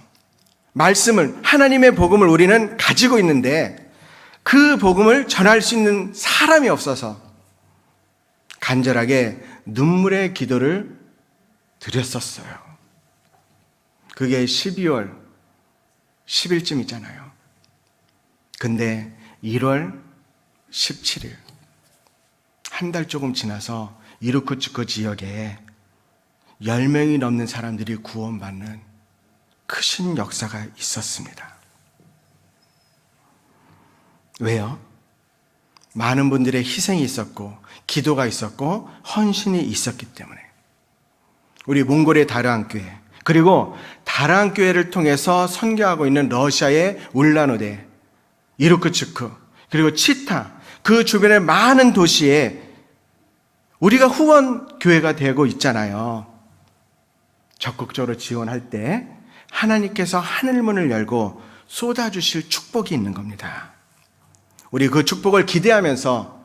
말씀을, 하나님의 복음을 우리는 가지고 있는데 그 복음을 전할 수 있는 사람이 없어서 간절하게 눈물의 기도를 드렸었어요. 그게 12월 10일쯤이잖아요. 근데 1월 17일, 한 달 조금 지나서 이루크츠크 지역에 10명이 넘는 사람들이 구원받는 크신 역사가 있었습니다. 왜요? 많은 분들의 희생이 있었고 기도가 있었고 헌신이 있었기 때문에. 우리 몽골의 다르안교회, 그리고 다르안교회를 통해서 선교하고 있는 러시아의 울라노데, 이루크츠크, 그리고 치타, 그 주변의 많은 도시에 우리가 후원 교회가 되고 있잖아요. 적극적으로 지원할 때 하나님께서 하늘문을 열고 쏟아주실 축복이 있는 겁니다. 우리 그 축복을 기대하면서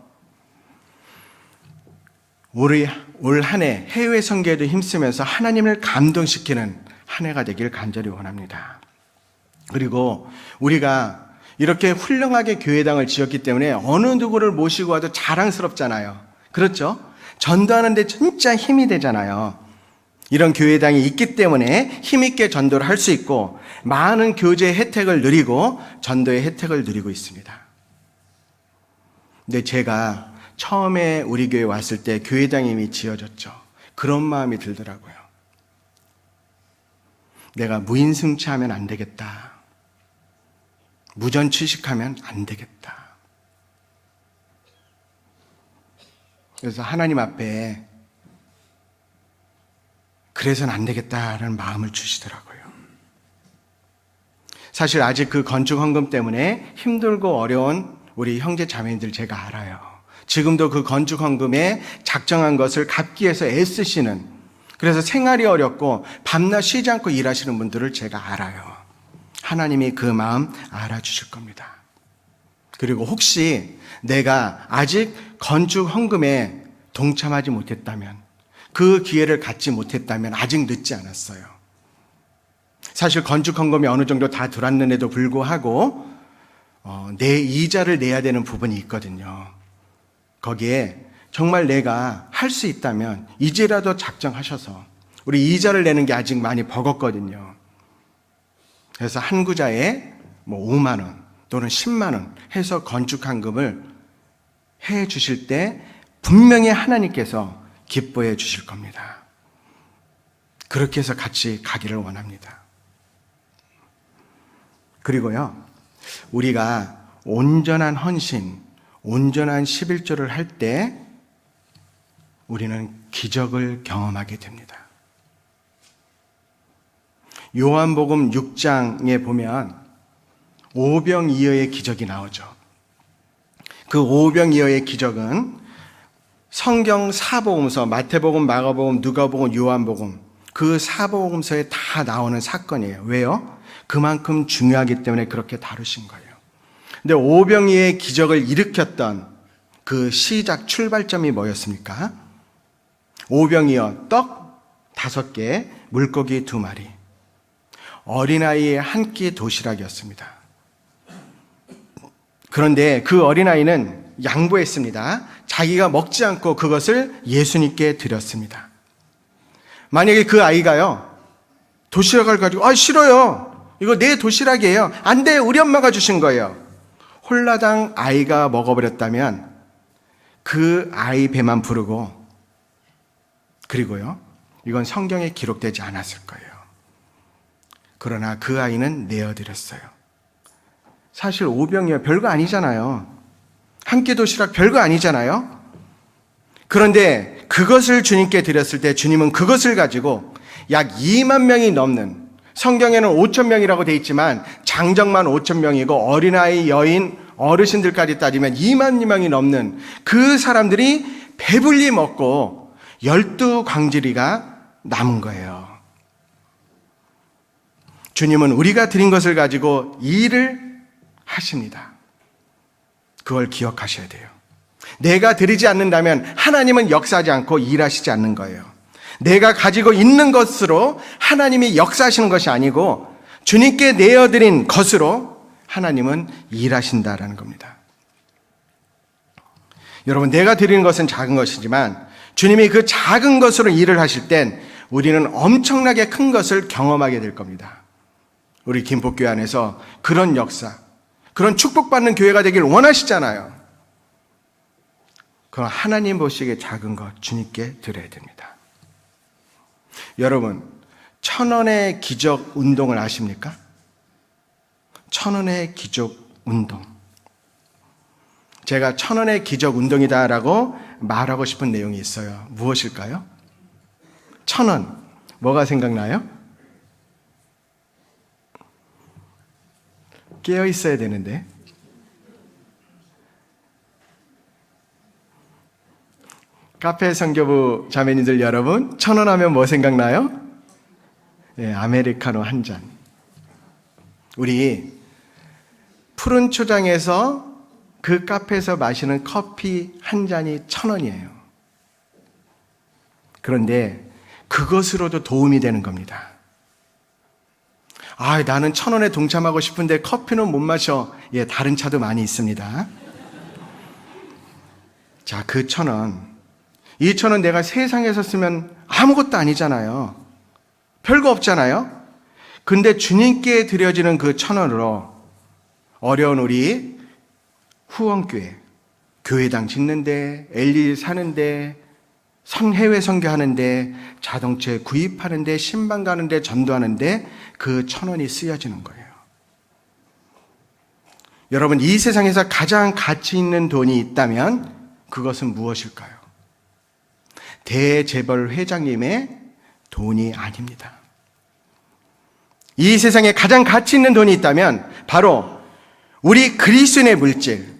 올 한 해 해외 선교에도 힘쓰면서 하나님을 감동시키는 한 해가 되길 간절히 원합니다. 그리고 우리가 이렇게 훌륭하게 교회당을 지었기 때문에 어느 누구를 모시고 와도 자랑스럽잖아요. 그렇죠? 전도하는데 진짜 힘이 되잖아요. 이런 교회당이 있기 때문에 힘있게 전도를 할 수 있고 많은 교제의 혜택을 누리고 전도의 혜택을 누리고 있습니다. 근데 제가 처음에 우리 교회 왔을 때 교회당이 이미 지어졌죠. 그런 마음이 들더라고요. 내가 무인승차하면 안 되겠다. 무전취식하면 안 되겠다. 그래서 하나님 앞에 그래서는 안 되겠다라는 마음을 주시더라고요. 사실 아직 그 건축 헌금 때문에 힘들고 어려운 우리 형제 자매님들 제가 알아요. 지금도 그 건축 헌금에 작정한 것을 갚기 위해서 애쓰시는, 그래서 생활이 어렵고 밤낮 쉬지 않고 일하시는 분들을 제가 알아요. 하나님이 그 마음 알아주실 겁니다. 그리고 혹시 내가 아직 건축 헌금에 동참하지 못했다면, 그 기회를 갖지 못했다면 아직 늦지 않았어요. 사실 건축 헌금이 어느 정도 다 들어왔는데도 불구하고 내 이자를 내야 되는 부분이 있거든요. 거기에 정말 내가 할 수 있다면 이제라도 작정하셔서, 우리 이자를 내는 게 아직 많이 버겁거든요. 그래서 한 구자에 5만 원 또는 10만 원 해서 건축 헌금을 해 주실 때 분명히 하나님께서 기뻐해 주실 겁니다. 그렇게 해서 같이 가기를 원합니다. 그리고요, 우리가 온전한 헌신, 온전한 11조를 할 때 우리는 기적을 경험하게 됩니다. 요한복음 6장에 보면 오병이어의 기적이 나오죠. 그 오병이어의 기적은 성경 사복음서, 마태복음, 마가복음, 누가복음, 요한복음, 그 사복음서에 다 나오는 사건이에요. 왜요? 그만큼 중요하기 때문에 그렇게 다루신 거예요. 근데 오병이어의 기적을 일으켰던 그 시작 출발점이 뭐였습니까? 오병이어 떡 5개, 물고기 2마리, 어린아이의 한 끼 도시락이었습니다. 그런데 그 어린아이는 양보했습니다. 자기가 먹지 않고 그것을 예수님께 드렸습니다. 만약에 그 아이가요, 도시락을 가지고 싫어요. 이거 내 도시락이에요. 안 돼. 우리 엄마가 주신 거예요. 홀라당 아이가 먹어버렸다면 그 아이 배만 부르고, 그리고요, 이건 성경에 기록되지 않았을 거예요. 그러나 그 아이는 내어드렸어요. 사실 오병이어 별거 아니잖아요. 한 끼 도시락 별거 아니잖아요. 그런데 그것을 주님께 드렸을 때 주님은 그것을 가지고 약 2만 명이 넘는, 성경에는 5천 명이라고 돼 있지만 장정만 5천 명이고 어린아이, 여인, 어르신들까지 따지면 2만 명이 넘는 그 사람들이 배불리 먹고 12광주리가 남은 거예요. 주님은 우리가 드린 것을 가지고 일을 하십니다. 그걸 기억하셔야 돼요. 내가 드리지 않는다면 하나님은 역사하지 않고 일하시지 않는 거예요. 내가 가지고 있는 것으로 하나님이 역사하시는 것이 아니고 주님께 내어드린 것으로 하나님은 일하신다라는 겁니다. 여러분, 내가 드리는 것은 작은 것이지만 주님이 그 작은 것으로 일을 하실 땐 우리는 엄청나게 큰 것을 경험하게 될 겁니다. 우리 김포교회 안에서 그런 역사, 그런 축복받는 교회가 되길 원하시잖아요. 그럼 하나님 보시기에 작은 것 주님께 드려야 됩니다. 여러분, 1,000원의 기적 운동을 아십니까? 1,000원의 기적 운동. 제가 1,000원의 기적 운동이다라고 말하고 싶은 내용이 있어요. 무엇일까요? 1,000원. 뭐가 생각나요? 깨어 있어야 되는데. 카페 선교부 자매님들 여러분, 1,000원 하면 뭐 생각나요? 네, 아메리카노 한 잔. 우리 푸른 초장에서 그 카페에서 마시는 커피 한 잔이 1,000원이에요. 그런데 그것으로도 도움이 되는 겁니다. 나는 1,000원에 동참하고 싶은데 커피는 못 마셔. 예, 다른 차도 많이 있습니다. 자, 그 1,000원. 이 1,000원 내가 세상에서 쓰면 아무것도 아니잖아요. 별거 없잖아요. 근데 주님께 드려지는 그 1,000원으로 어려운 우리 후원교회, 교회당 짓는데, LED 사는데, 해외 선교하는데, 자동차 구입하는데, 신방 가는데, 전도하는데 그 1,000원이 쓰여지는 거예요. 여러분, 이 세상에서 가장 가치 있는 돈이 있다면 그것은 무엇일까요? 대재벌 회장님의 돈이 아닙니다. 이 세상에 가장 가치 있는 돈이 있다면 바로 우리 그리스도인의 물질,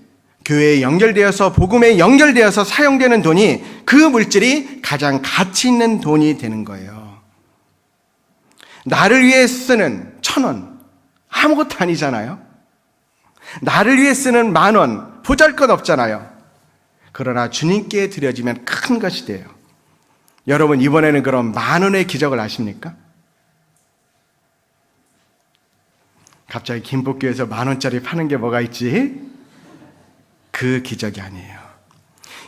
교회에 연결되어서 복음에 연결되어서 사용되는 돈이, 그 물질이 가장 가치 있는 돈이 되는 거예요. 나를 위해 쓰는 1,000원, 아무것도 아니잖아요. 나를 위해 쓰는 10,000원, 보잘것없잖아요. 그러나 주님께 드려지면 큰 것이 돼요. 여러분, 이번에는 그럼 10,000원의 기적을 아십니까? 갑자기 김포교에서 10,000원짜리 파는 게 뭐가 있지? 그 기적이 아니에요.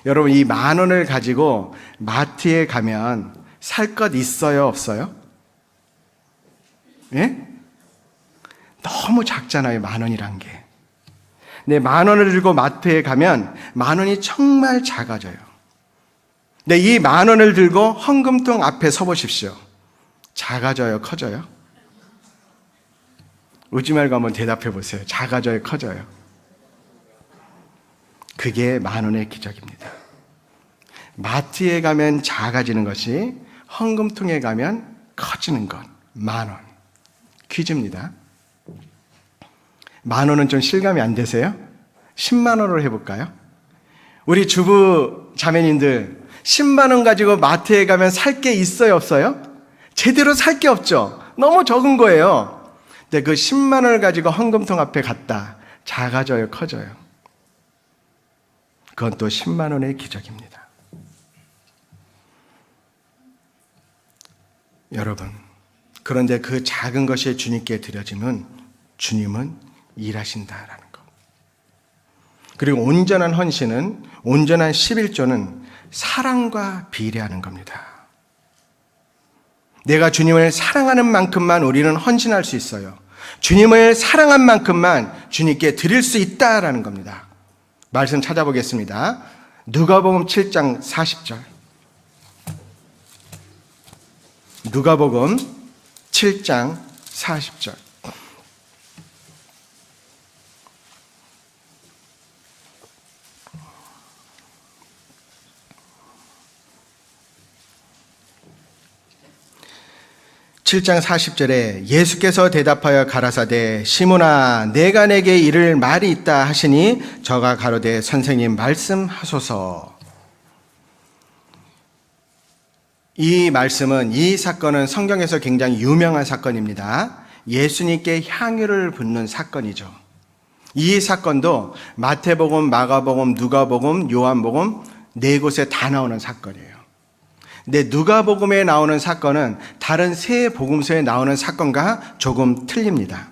여러분, 이 10,000원을 가지고 마트에 가면 살 것 있어요, 없어요? 예? 너무 작잖아요, 10,000원이란 게. 근데 10,000원을 들고 마트에 가면 10,000원이 정말 작아져요. 근데 이 10,000원을 들고 헌금통 앞에 서보십시오. 작아져요, 커져요? 웃지 말고 한번 대답해 보세요. 작아져요, 커져요? 그게 10,000원의 기적입니다. 마트에 가면 작아지는 것이 헌금통에 가면 커지는 것. 10,000원. 퀴즈입니다. 10,000원은 좀 실감이 안 되세요? 10만 원으로 해볼까요? 우리 주부 자매님들, 10만 원 가지고 마트에 가면 살 게 있어요, 없어요? 제대로 살 게 없죠. 너무 적은 거예요. 근데 그 10만 원을 가지고 헌금통 앞에 갔다. 작아져요, 커져요? 그건 또 10만 원의 기적입니다. 여러분, 그런데 그 작은 것이 주님께 드려지면 주님은 일하신다라는 것. 그리고 온전한 헌신은, 온전한 11조는 사랑과 비례하는 겁니다. 내가 주님을 사랑하는 만큼만 우리는 헌신할 수 있어요. 주님을 사랑한 만큼만 주님께 드릴 수 있다라는 겁니다. 말씀 찾아보겠습니다. 누가복음 7장 40절. 누가복음 7장 40절. (7장 40절에) 예수께서 대답하여 가라사대 시몬아 내가 내게 이를 말이 있다 하시니 저가 가로되 선생님 말씀하소서. 이 말씀은, 이 사건은 성경에서 굉장히 유명한 사건입니다. 예수님께 향유를 붓는 사건이죠. 이 사건도 마태복음, 마가복음, 누가복음, 요한복음 4곳에 다 나오는 사건이에요. 근데 누가복음에 나오는 사건은 다른 세 복음서에 나오는 사건과 조금 틀립니다.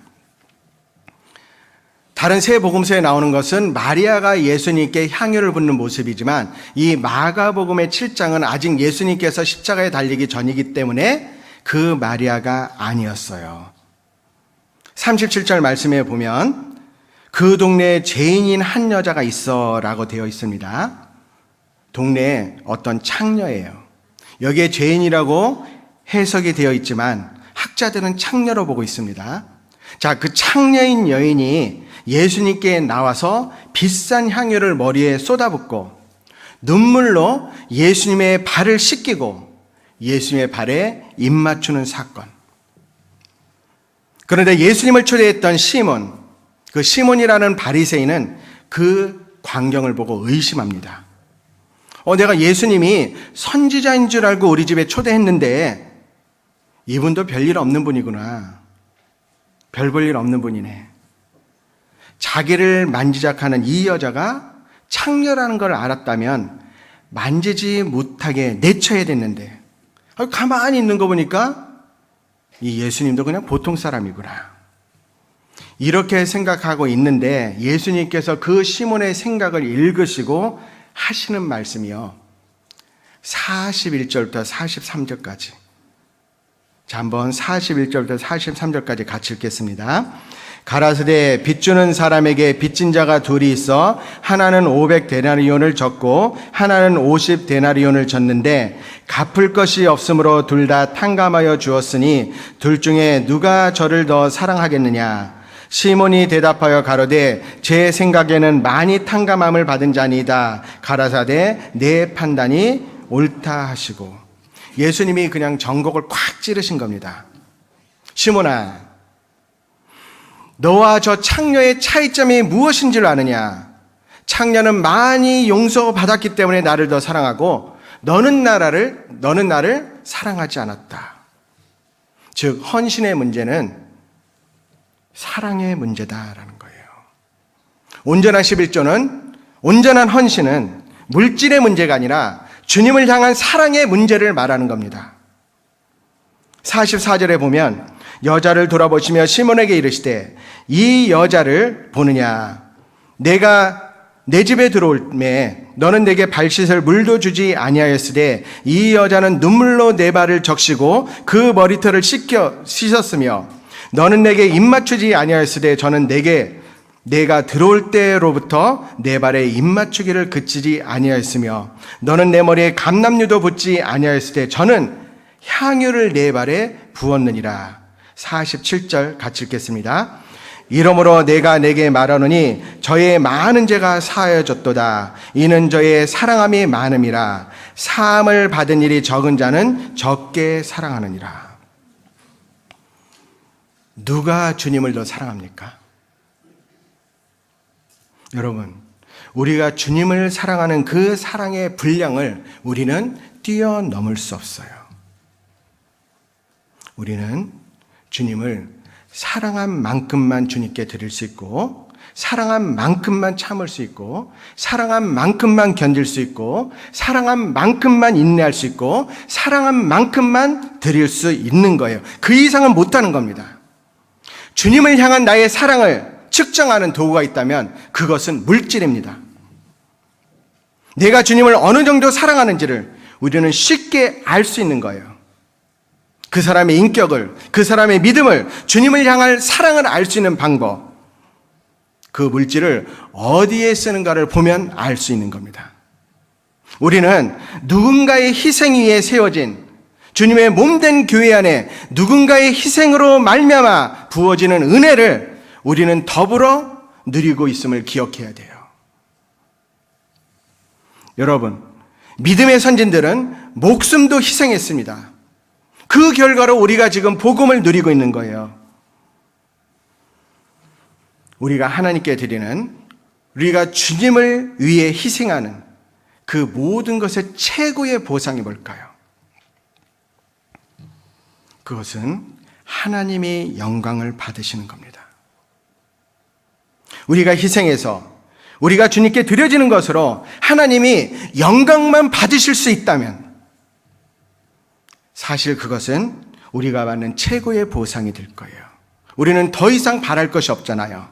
다른 세 복음서에 나오는 것은 마리아가 예수님께 향유를 붓는 모습이지만 이 마가복음의 7장은 아직 예수님께서 십자가에 달리기 전이기 때문에 그 마리아가 아니었어요. 37절 말씀에 보면 그 동네에 죄인인 한 여자가 있어 라고 되어 있습니다. 동네에 어떤 창녀예요. 여기에 죄인이라고 해석이 되어 있지만 학자들은 창녀로 보고 있습니다. 자, 그 창녀인 여인이 예수님께 나와서 비싼 향유를 머리에 쏟아붓고 눈물로 예수님의 발을 씻기고 예수님의 발에 입 맞추는 사건. 그런데 예수님을 초대했던 시몬, 그 시몬이라는 바리새인은 그 광경을 보고 의심합니다. 내가 예수님이 선지자인 줄 알고 우리 집에 초대했는데 이분도 별일 없는 분이구나. 별 볼 일 없는 분이네. 자기를 만지작하는 이 여자가 창녀라는 걸 알았다면 만지지 못하게 내쳐야 됐는데 가만히 있는 거 보니까 이 예수님도 그냥 보통 사람이구나. 이렇게 생각하고 있는데 예수님께서 그 시몬의 생각을 읽으시고 하시는 말씀이요. 41절부터 43절까지. 자, 한번 41절부터 43절까지 같이 읽겠습니다. 가라사대 빚주는 사람에게 빚진 자가 둘이 있어 하나는 500데나리온을 졌고 하나는 50데나리온을 졌는데 갚을 것이 없으므로 둘 다 탕감하여 주었으니 둘 중에 누가 저를 더 사랑하겠느냐. 시몬이 대답하여 가로되 제 생각에는 많이 탕감함을 받은 자니이다. 가라사대 내 판단이 옳다 하시고 예수님이 그냥 전곡을 콱 찌르신 겁니다. 시몬아, 너와 저 창녀의 차이점이 무엇인 줄 아느냐? 창녀는 많이 용서받았기 때문에 나를 더 사랑하고 너는 나를 사랑하지 않았다. 즉 헌신의 문제는 사랑의 문제다라는 거예요. 온전한 11조는, 온전한 헌신은 물질의 문제가 아니라 주님을 향한 사랑의 문제를 말하는 겁니다. 44절에 보면 여자를 돌아보시며 시몬에게 이르시되 이 여자를 보느냐? 내가 내 집에 들어올매 너는 내게 발 씻을 물도 주지 아니하였으되 이 여자는 눈물로 내 발을 적시고 그 머리털을 씻었으며 너는 내게 입 맞추지 아니하였으되 저는 내가 들어올 때로부터 내 발에 입 맞추기를 그치지 아니하였으며 너는 내 머리에 감람류도 붓지 아니하였으되 저는 향유를 내 발에 부었느니라. 47절 같이 읽겠습니다. 이러므로 내가 내게 말하노니 저의 많은 죄가 사하여졌도다. 이는 저의 사랑함이 많음이라. 사함을 받은 일이 적은 자는 적게 사랑하느니라. 누가 주님을 더 사랑합니까? 여러분, 우리가 주님을 사랑하는 그 사랑의 분량을 우리는 뛰어넘을 수 없어요. 우리는 주님을 사랑한 만큼만 주님께 드릴 수 있고, 사랑한 만큼만 참을 수 있고, 사랑한 만큼만 견딜 수 있고, 사랑한 만큼만 인내할 수 있고, 사랑한 만큼만 드릴 수 있는 거예요. 그 이상은 못하는 겁니다. 주님을 향한 나의 사랑을 측정하는 도구가 있다면 그것은 물질입니다. 내가 주님을 어느 정도 사랑하는지를 우리는 쉽게 알 수 있는 거예요. 그 사람의 인격을, 그 사람의 믿음을, 주님을 향할 사랑을 알 수 있는 방법, 그 물질을 어디에 쓰는가를 보면 알 수 있는 겁니다. 우리는 누군가의 희생 위에 세워진 주님의 몸된 교회 안에 누군가의 희생으로 말미암아 부어지는 은혜를 우리는 더불어 누리고 있음을 기억해야 돼요. 여러분, 믿음의 선진들은 목숨도 희생했습니다. 그 결과로 우리가 지금 복음을 누리고 있는 거예요. 우리가 하나님께 드리는, 우리가 주님을 위해 희생하는 그 모든 것의 최고의 보상이 뭘까요? 그것은 하나님이 영광을 받으시는 겁니다. 우리가 희생해서 우리가 주님께 드려지는 것으로 하나님이 영광만 받으실 수 있다면 사실 그것은 우리가 받는 최고의 보상이 될 거예요. 우리는 더 이상 바랄 것이 없잖아요.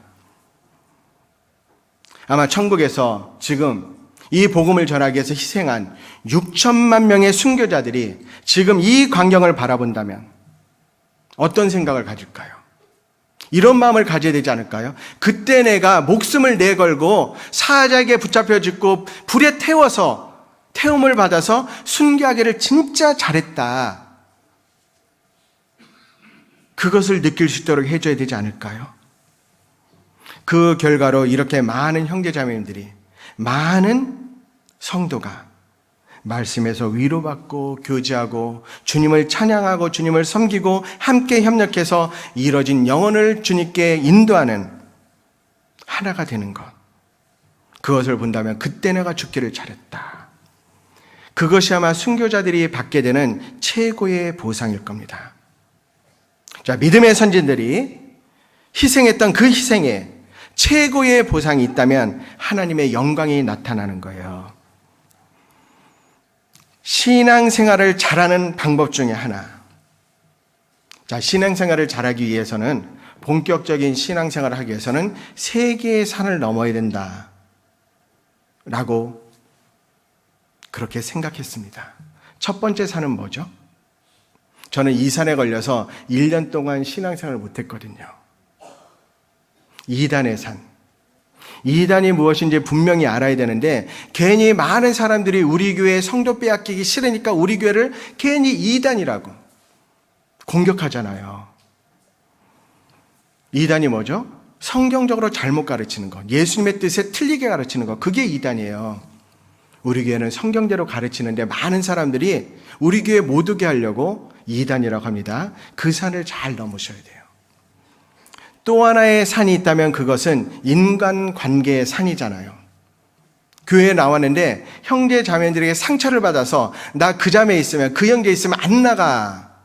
아마 천국에서 지금 이 복음을 전하기 위해서 희생한 6천만 명의 순교자들이 지금 이 광경을 바라본다면 어떤 생각을 가질까요? 이런 마음을 가져야 되지 않을까요? 그때 내가 목숨을 내걸고 사자에게 붙잡혀 죽고 불에 태워서 태움을 받아서 순교하기를 진짜 잘했다. 그것을 느낄 수 있도록 해줘야 되지 않을까요? 그 결과로 이렇게 많은 형제자매님들이, 많은 성도가 말씀에서 위로받고 교제하고 주님을 찬양하고 주님을 섬기고 함께 협력해서 이뤄진 영혼을 주님께 인도하는 하나가 되는 것, 그것을 본다면 그때 내가 죽기를 잘했다. 그것이 아마 순교자들이 받게 되는 최고의 보상일 겁니다. 자, 믿음의 선진들이 희생했던 그 희생에 최고의 보상이 있다면 하나님의 영광이 나타나는 거예요. 신앙생활을 잘하는 방법 중에 하나. 자, 신앙생활을 잘하기 위해서는, 본격적인 신앙생활을 하기 위해서는 세 개의 산을 넘어야 된다 라고 그렇게 생각했습니다. 첫 번째 산은 뭐죠? 저는 이 산에 걸려서 1년 동안 신앙생활을 못했거든요. 이단의 산. 이단이 무엇인지 분명히 알아야 되는데, 괜히 많은 사람들이 우리 교회 성도 빼앗기기 싫으니까 우리 교회를 괜히 이단이라고 공격하잖아요. 이단이 뭐죠? 성경적으로 잘못 가르치는 것, 예수님의 뜻에 틀리게 가르치는 것, 그게 이단이에요. 우리 교회는 성경대로 가르치는데 많은 사람들이 우리 교회 못 오게 하려고 이단이라고 합니다. 그 산을 잘 넘으셔야 돼요. 또 하나의 산이 있다면 그것은 인간관계의 산이잖아요. 교회에 나왔는데 형제 자매들에게 상처를 받아서 나 그 자매 있으면, 그 형제 있으면 안 나가.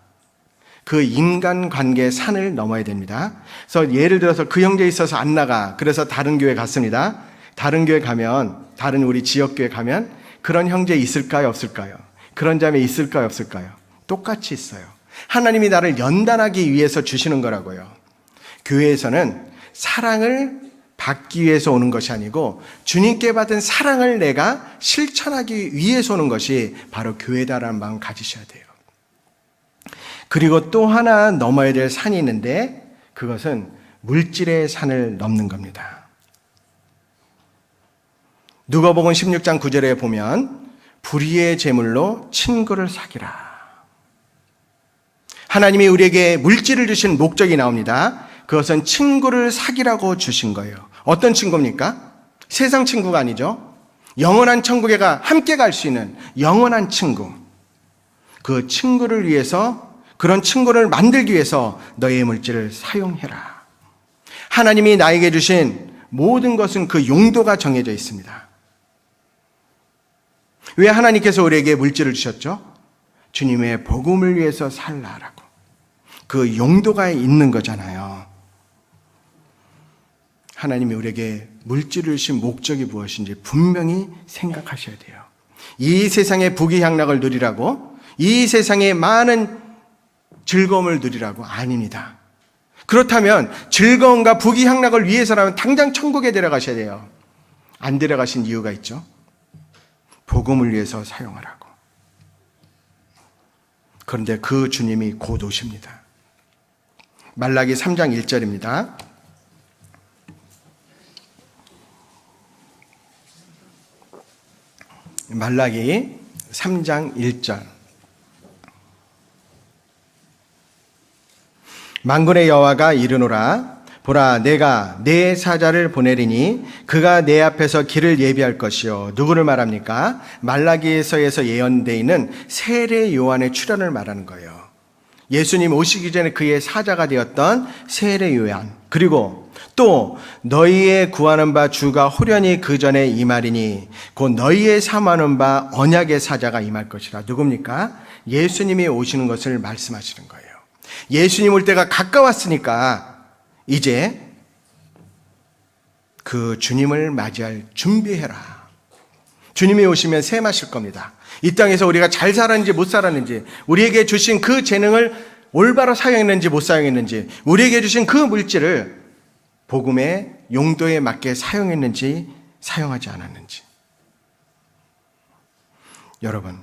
그 인간관계의 산을 넘어야 됩니다. 그래서 예를 들어서 그 형제 있어서 안 나가. 그래서 다른 교회 갔습니다. 다른 교회 가면, 다른 우리 지역교회 가면 그런 형제 있을까요? 없을까요? 그런 자매 있을까요? 없을까요? 똑같이 있어요. 하나님이 나를 연단하기 위해서 주시는 거라고요. 교회에서는 사랑을 받기 위해서 오는 것이 아니고 주님께 받은 사랑을 내가 실천하기 위해서 오는 것이 바로 교회다라는 마음 가지셔야 돼요. 그리고 또 하나 넘어야 될 산이 있는데 그것은 물질의 산을 넘는 겁니다. 누가복음 16장 9절에 보면 불의의 제물로 친구를 사귀라. 하나님이 우리에게 물질을 주신 목적이 나옵니다. 그것은 친구를 사귀라고 주신 거예요. 어떤 친구입니까? 세상 친구가 아니죠. 영원한 천국에 함께 갈 수 있는 영원한 친구. 그 친구를 위해서, 그런 친구를 만들기 위해서 너의 물질을 사용해라. 하나님이 나에게 주신 모든 것은 그 용도가 정해져 있습니다. 왜 하나님께서 우리에게 물질을 주셨죠? 주님의 복음을 위해서 살라라고. 그 용도가 있는 거잖아요. 하나님이 우리에게 물질을 주신 목적이 무엇인지 분명히 생각하셔야 돼요. 이 세상의 부귀향락을 누리라고, 이 세상의 많은 즐거움을 누리라고? 아닙니다. 그렇다면 즐거움과 부귀향락을 위해서라면 당장 천국에 데려가셔야 돼요. 안 데려가신 이유가 있죠. 복음을 위해서 사용하라고. 그런데 그 주님이 곧 오십니다. 말라기 3장 1절입니다. 말라기 3장 1절. 만군의 여호와가 이르노라. 보라, 내가 내 사자를 보내리니 그가 내 앞에서 길을 예비할 것이요. 누구를 말합니까? 말라기서에서 예언되어 있는 세례 요한의 출현을 말하는 거예요. 예수님 오시기 전에 그의 사자가 되었던 세례 요한. 그리고 또 너희의 구하는 바 주가 호련히 그 전에 임하리니 곧 너희의 사모하는 바 언약의 사자가 임할 것이라. 누굽니까? 예수님이 오시는 것을 말씀하시는 거예요. 예수님 올 때가 가까웠으니까 이제 그 주님을 맞이할 준비해라. 주님이 오시면 새 마실 겁니다. 이 땅에서 우리가 잘 살았는지 못 살았는지, 우리에게 주신 그 재능을 올바로 사용했는지 못 사용했는지, 우리에게 주신 그 물질을 복음의 용도에 맞게 사용했는지 사용하지 않았는지. 여러분,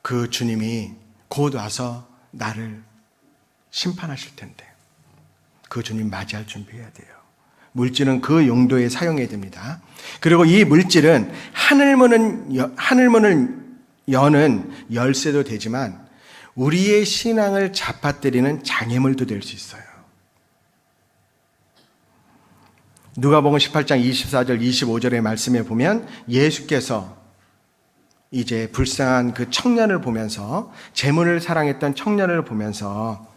그 주님이 곧 와서 나를 심판하실 텐데 그 주님 맞이할 준비해야 돼요. 물질은 그 용도에 사용해야 됩니다. 그리고 이 물질은 하늘문을 여는 열쇠도 되지만 우리의 신앙을 잡아뜨리는 장애물도 될 수 있어요. 누가복음 18장 24절 25절의 말씀에 보면 예수께서 이제 불쌍한 그 청년을 보면서, 재물을 사랑했던 청년을 보면서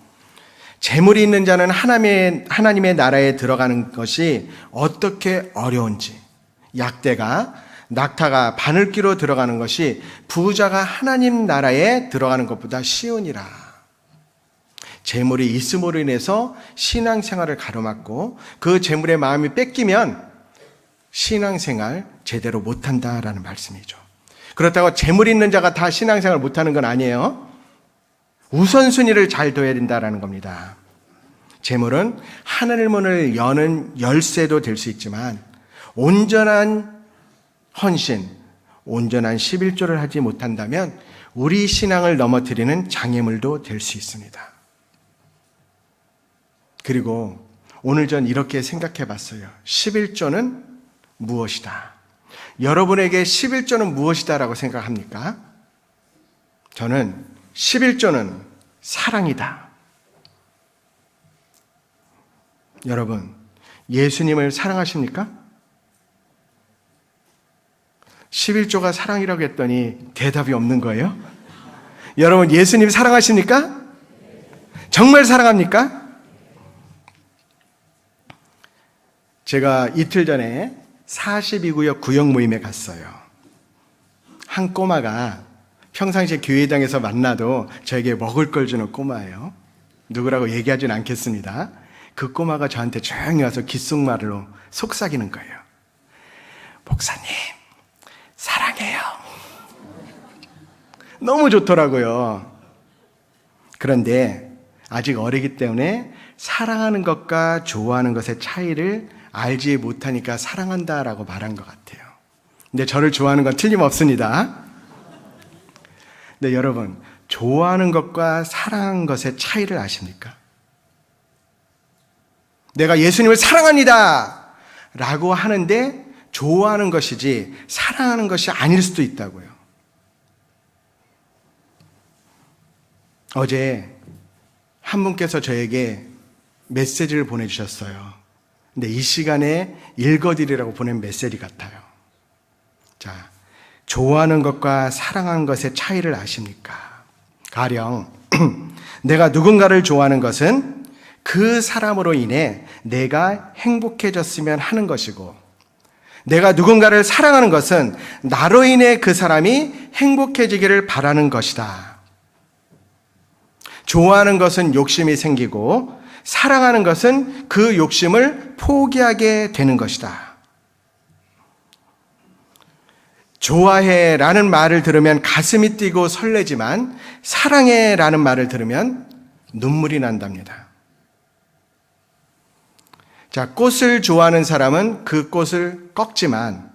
재물이 있는 자는 하나님의 나라에 들어가는 것이 어떻게 어려운지, 약대가 낙타가 바늘귀로 들어가는 것이 부자가 하나님 나라에 들어가는 것보다 쉬우니라. 재물이 있음으로 인해서 신앙생활을 가로막고 그 재물의 마음이 뺏기면 신앙생활 제대로 못한다라는 말씀이죠. 그렇다고 재물 있는 자가 다 신앙생활 못하는 건 아니에요. 우선순위를 잘 둬야 된다는 겁니다. 재물은 하늘 문을 여는 열쇠도 될 수 있지만 온전한 헌신, 온전한 11조를 하지 못한다면 우리 신앙을 넘어뜨리는 장애물도 될 수 있습니다. 그리고 오늘 전 이렇게 생각해 봤어요. 11조는 무엇이다? 여러분에게 11조는 무엇이다라고 생각합니까? 저는 11조는 사랑이다. 여러분, 예수님을 사랑하십니까? 11조가 사랑이라고 했더니 대답이 없는 거예요? 여러분, 예수님 사랑하십니까? 정말 사랑합니까? 제가 이틀 전에 42구역 구역 모임에 갔어요. 한 꼬마가 평상시에 교회당에서 만나도 저에게 먹을 걸 주는 꼬마예요. 누구라고 얘기하진 않겠습니다. 그 꼬마가 저한테 조용히 와서 귓속말로 속삭이는 거예요. 목사님, 사랑해요. 너무 좋더라고요. 그런데 아직 어리기 때문에 사랑하는 것과 좋아하는 것의 차이를 알지 못하니까 사랑한다라고 말한 것 같아요. 근데 저를 좋아하는 건 틀림없습니다. 근데 여러분, 좋아하는 것과 사랑하는 것의 차이를 아십니까? 내가 예수님을 사랑합니다 라고 하는데 좋아하는 것이지 사랑하는 것이 아닐 수도 있다고요. 어제 한 분께서 저에게 메시지를 보내주셨어요. 근데 이 시간에 읽어드리라고 보낸 메시지 같아요. 자, 좋아하는 것과 사랑하는 것의 차이를 아십니까? 가령 내가 누군가를 좋아하는 것은 그 사람으로 인해 내가 행복해졌으면 하는 것이고, 내가 누군가를 사랑하는 것은 나로 인해 그 사람이 행복해지기를 바라는 것이다. 좋아하는 것은 욕심이 생기고 사랑하는 것은 그 욕심을 포기하게 되는 것이다. 좋아해 라는 말을 들으면 가슴이 뛰고 설레지만 사랑해 라는 말을 들으면 눈물이 난답니다. 자, 꽃을 좋아하는 사람은 그 꽃을 꺾지만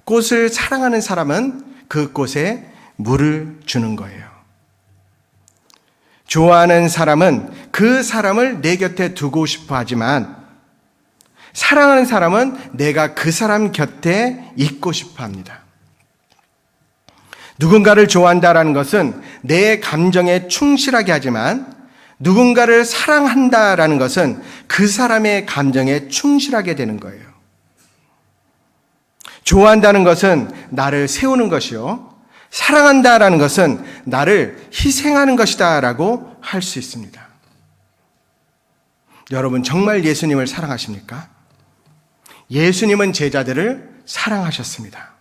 꽃을 사랑하는 사람은 그 꽃에 물을 주는 거예요. 좋아하는 사람은 그 사람을 내 곁에 두고 싶어 하지만 사랑하는 사람은 내가 그 사람 곁에 있고 싶어 합니다. 누군가를 좋아한다라는 것은 내 감정에 충실하게 하지만 누군가를 사랑한다라는 것은 그 사람의 감정에 충실하게 되는 거예요. 좋아한다는 것은 나를 세우는 것이요, 사랑한다라는 것은 나를 희생하는 것이다라고 할 수 있습니다. 여러분, 정말 예수님을 사랑하십니까? 예수님은 제자들을 사랑하셨습니다.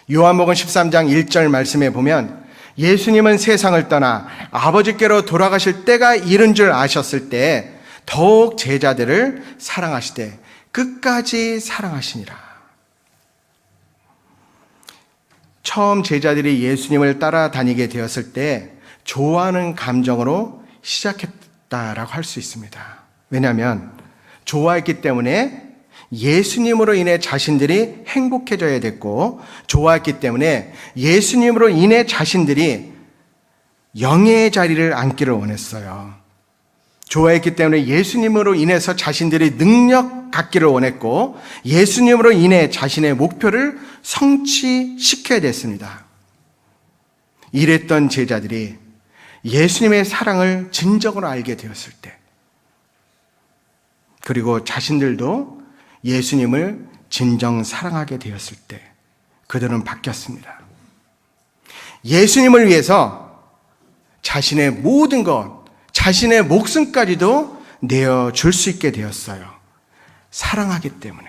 요한복음 13장 1절 말씀에 보면 예수님은 세상을 떠나 아버지께로 돌아가실 때가 이른 줄 아셨을 때 더욱 제자들을 사랑하시되 끝까지 사랑하시니라. 처음 제자들이 예수님을 따라다니게 되었을 때 좋아하는 감정으로 시작했다라고 할 수 있습니다. 왜냐하면 좋아했기 때문에 예수님으로 인해 자신들이 행복해져야 됐고, 좋아했기 때문에 예수님으로 인해 자신들이 영예의 자리를 앉기를 원했어요. 좋아했기 때문에 예수님으로 인해서 자신들이 능력 갖기를 원했고, 예수님으로 인해 자신의 목표를 성취시켜야 됐습니다. 이랬던 제자들이 예수님의 사랑을 진정으로 알게 되었을 때, 그리고 자신들도 예수님을 진정 사랑하게 되었을 때 그들은 바뀌었습니다. 예수님을 위해서 자신의 모든 것, 자신의 목숨까지도 내어줄 수 있게 되었어요. 사랑하기 때문에.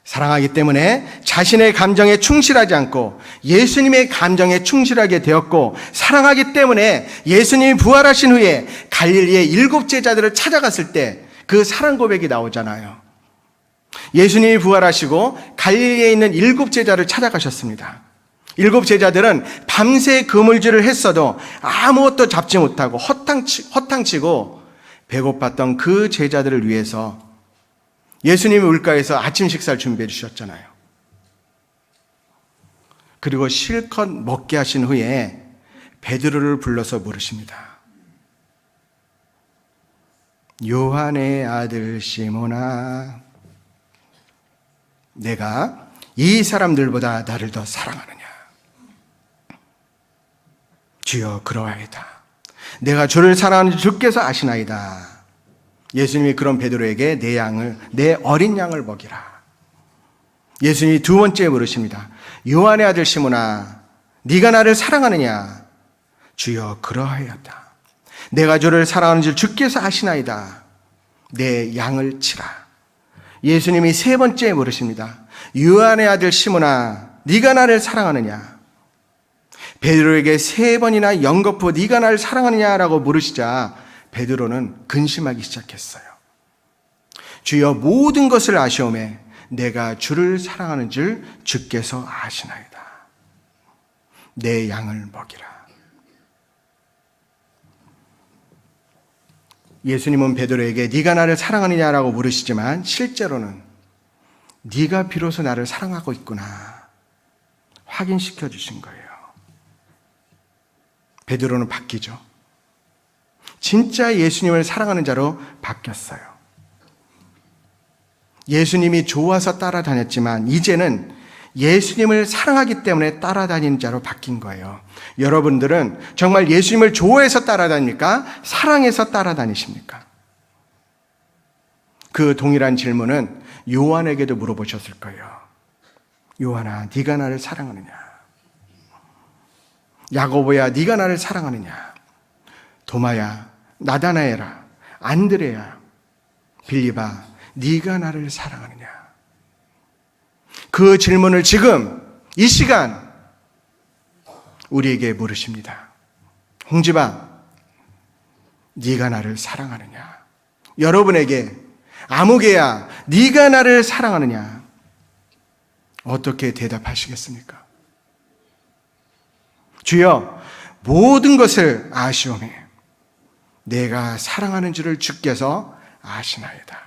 사랑하기 때문에 자신의 감정에 충실하지 않고 예수님의 감정에 충실하게 되었고, 사랑하기 때문에 예수님이 부활하신 후에 갈릴리의 7 제자들을 찾아갔을 때 그 사랑 고백이 나오잖아요. 예수님이 부활하시고 갈릴리에 있는 7 제자를 찾아가셨습니다. 7 제자들은 밤새 그물질을 했어도 아무것도 잡지 못하고 허탕치고 배고팠던 그 제자들을 위해서 예수님이 물가에서 아침 식사를 준비해 주셨잖아요. 그리고 실컷 먹게 하신 후에 베드로를 불러서 물으십니다. 요한의 아들 시몬아, 내가 이 사람들보다 나를 더 사랑하느냐? 주여, 그러하이다. 내가 주를 사랑하는 주께서 아시나이다. 예수님이 그런 베드로에게 내 어린 양을 먹이라. 예수님이 2번째 물으십니다. 요한의 아들 시몬아, 네가 나를 사랑하느냐? 주여, 그러하였다. 내가 주를 사랑하는 줄 주께서 아시나이다. 내 양을 치라. 예수님이 3번째 물으십니다. 요한의 아들 시몬아, 네가 나를 사랑하느냐? 베드로에게 3번이나 연거푸 네가 나를 사랑하느냐라고 물으시자 베드로는 근심하기 시작했어요. 주여, 모든 것을 아시오매 내가 주를 사랑하는 줄 주께서 아시나이다. 내 양을 먹이라. 예수님은 베드로에게 네가 나를 사랑하느냐라고 물으시지만 실제로는 네가 비로소 나를 사랑하고 있구나 확인시켜 주신 거예요. 베드로는 바뀌죠. 진짜 예수님을 사랑하는 자로 바뀌었어요. 예수님이 좋아서 따라다녔지만 이제는 예수님을 사랑하기 때문에 따라다니는 자로 바뀐 거예요. 여러분들은 정말 예수님을 좋아해서 따라다닙니까? 사랑해서 따라다니십니까? 그 동일한 질문은 요한에게도 물어보셨을 거예요. 요한아, 네가 나를 사랑하느냐? 야고보야, 네가 나를 사랑하느냐? 도마야, 나다나엘아, 안드레야, 빌립아, 네가 나를 사랑하느냐? 그 질문을 지금 이 시간 우리에게 물으십니다. 홍지바, 네가 나를 사랑하느냐? 여러분에게 아무개야, 네가 나를 사랑하느냐? 어떻게 대답하시겠습니까? 주여, 모든 것을 아시오매 내가 사랑하는 줄을 주께서 아시나이다.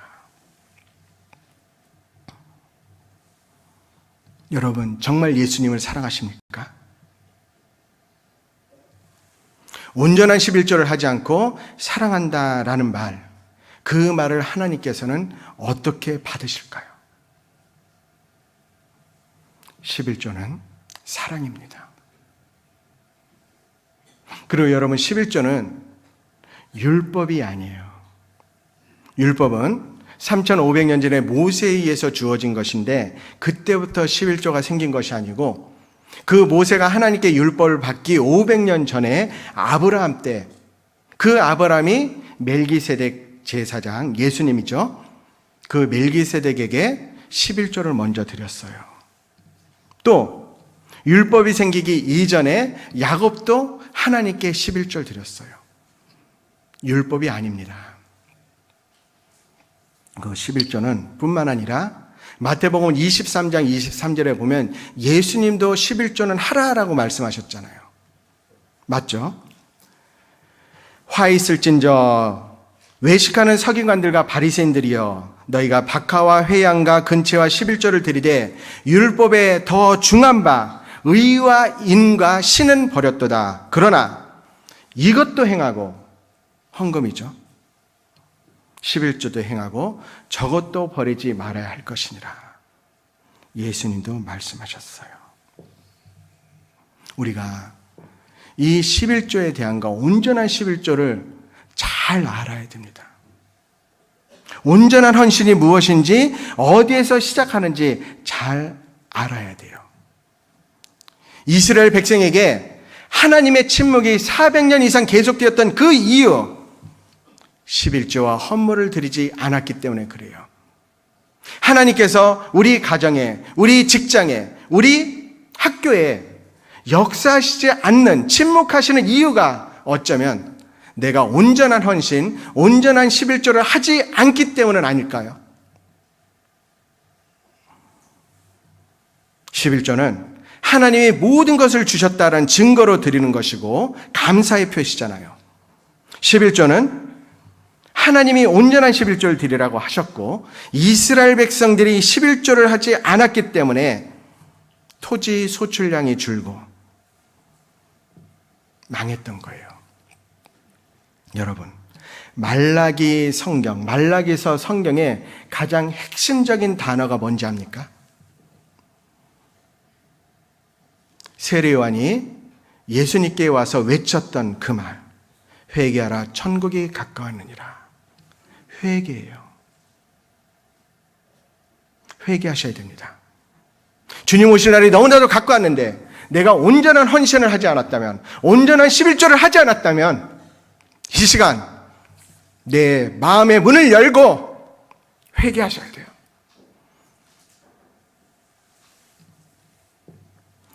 여러분, 정말 예수님을 사랑하십니까? 온전한 11조를 하지 않고 사랑한다라는 말, 그 말을 하나님께서는 어떻게 받으실까요? 11조는 사랑입니다. 그리고 여러분, 11조는 율법이 아니에요. 율법은 3,500년 전에 모세에 의해서 주어진 것인데 그때부터 11조가 생긴 것이 아니고 그 모세가 하나님께 율법을 받기 500년 전에 아브라함 때 그 아브라함이 멜기세덱 제사장, 예수님이죠. 그 멜기세덱에게 11조를 먼저 드렸어요. 또 율법이 생기기 이전에 야곱도 하나님께 11조를 드렸어요. 율법이 아닙니다. 그 11조는 뿐만 아니라 마태복음 23장 23절에 보면 예수님도 11조는 하라라고 말씀하셨잖아요. 맞죠? 화 있을진저 외식하는 서기관들과 바리새인들이여, 너희가 박하와 회양과 근체와 11조를 드리되 율법에 더 중한 바 의와 인과 신은 버렸도다. 그러나 이것도 행하고, 헌금이죠, 11조도 행하고 저것도 버리지 말아야 할 것이니라. 예수님도 말씀하셨어요. 우리가 이 11조에 대한 거, 온전한 11조를 잘 알아야 됩니다. 온전한 헌신이 무엇인지, 어디에서 시작하는지 잘 알아야 돼요. 이스라엘 백성에게 하나님의 침묵이 400년 이상 계속되었던 그 이유, 11조와 헌물을 드리지 않았기 때문에 그래요. 하나님께서 우리 가정에, 우리 직장에, 우리 학교에 역사하시지 않는, 침묵하시는 이유가 어쩌면 내가 온전한 헌신, 온전한 11조를 하지 않기 때문은 아닐까요? 11조는 하나님이 모든 것을 주셨다는 증거로 드리는 것이고 감사의 표시잖아요. 11조는 하나님이 온전한 11조를 드리라고 하셨고 이스라엘 백성들이 11조를 하지 않았기 때문에 토지 소출량이 줄고 망했던 거예요. 여러분, 말라기 성경, 말라기서 성경의 가장 핵심적인 단어가 뭔지 압니까? 세례요한이 예수님께 와서 외쳤던 그 말, 회개하라 천국이 가까웠느니라. 회개예요. 회개하셔야 됩니다. 주님 오실 날이 너무나도 가까웠는데 내가 온전한 헌신을 하지 않았다면, 온전한 11조를 하지 않았다면 이 시간 내 마음의 문을 열고 회개하셔야 돼요.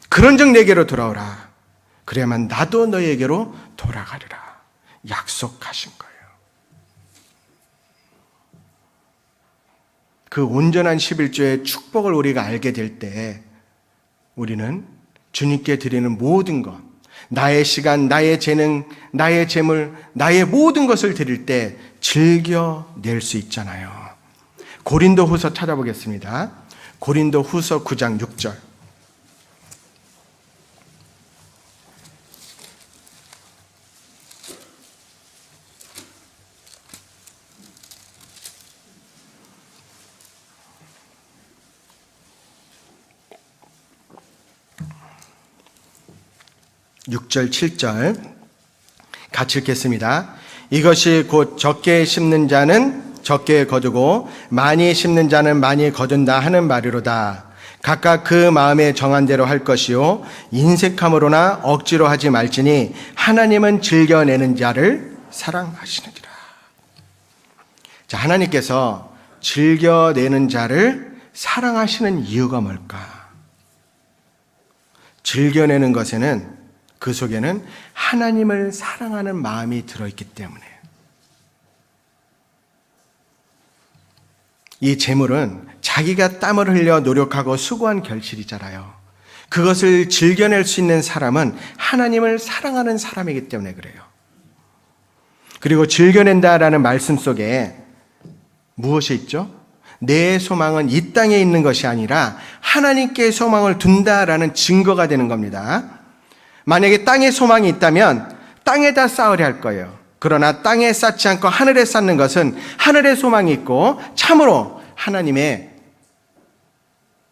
그런즉 내게로 돌아오라. 그래야만 나도 너에게로 돌아가리라. 약속하신 거예요. 그 온전한 11조의 축복을 우리가 알게 될 때 우리는 주님께 드리는 모든 것, 나의 시간, 나의 재능, 나의 재물, 나의 모든 것을 드릴 때 즐겨낼 수 있잖아요. 고린도후서 찾아보겠습니다. 고린도후서 9장 6절. 육 절 7절 같이 읽겠습니다. 이것이 곧 적게 심는 자는 적게 거두고 많이 심는 자는 많이 거둔다 하는 말이로다. 각각 그 마음에 정한 대로 할 것이요 인색함으로나 억지로 하지 말지니 하나님은 즐겨내는 자를 사랑하시느니라. 자, 하나님께서 즐겨내는 자를 사랑하시는 이유가 뭘까? 즐겨내는 것에는 그 속에는 하나님을 사랑하는 마음이 들어있기 때문에 이 재물은 자기가 땀을 흘려 노력하고 수고한 결실이잖아요. 그것을 즐겨낼 수 있는 사람은 하나님을 사랑하는 사람이기 때문에 그래요. 그리고 즐겨낸다라는 말씀 속에 무엇이 있죠? 내 소망은 이 땅에 있는 것이 아니라 하나님께 소망을 둔다라는 증거가 되는 겁니다. 만약에 땅에 소망이 있다면 땅에다 쌓으려 할 거예요. 그러나 땅에 쌓지 않고 하늘에 쌓는 것은 하늘에 소망이 있고 참으로 하나님의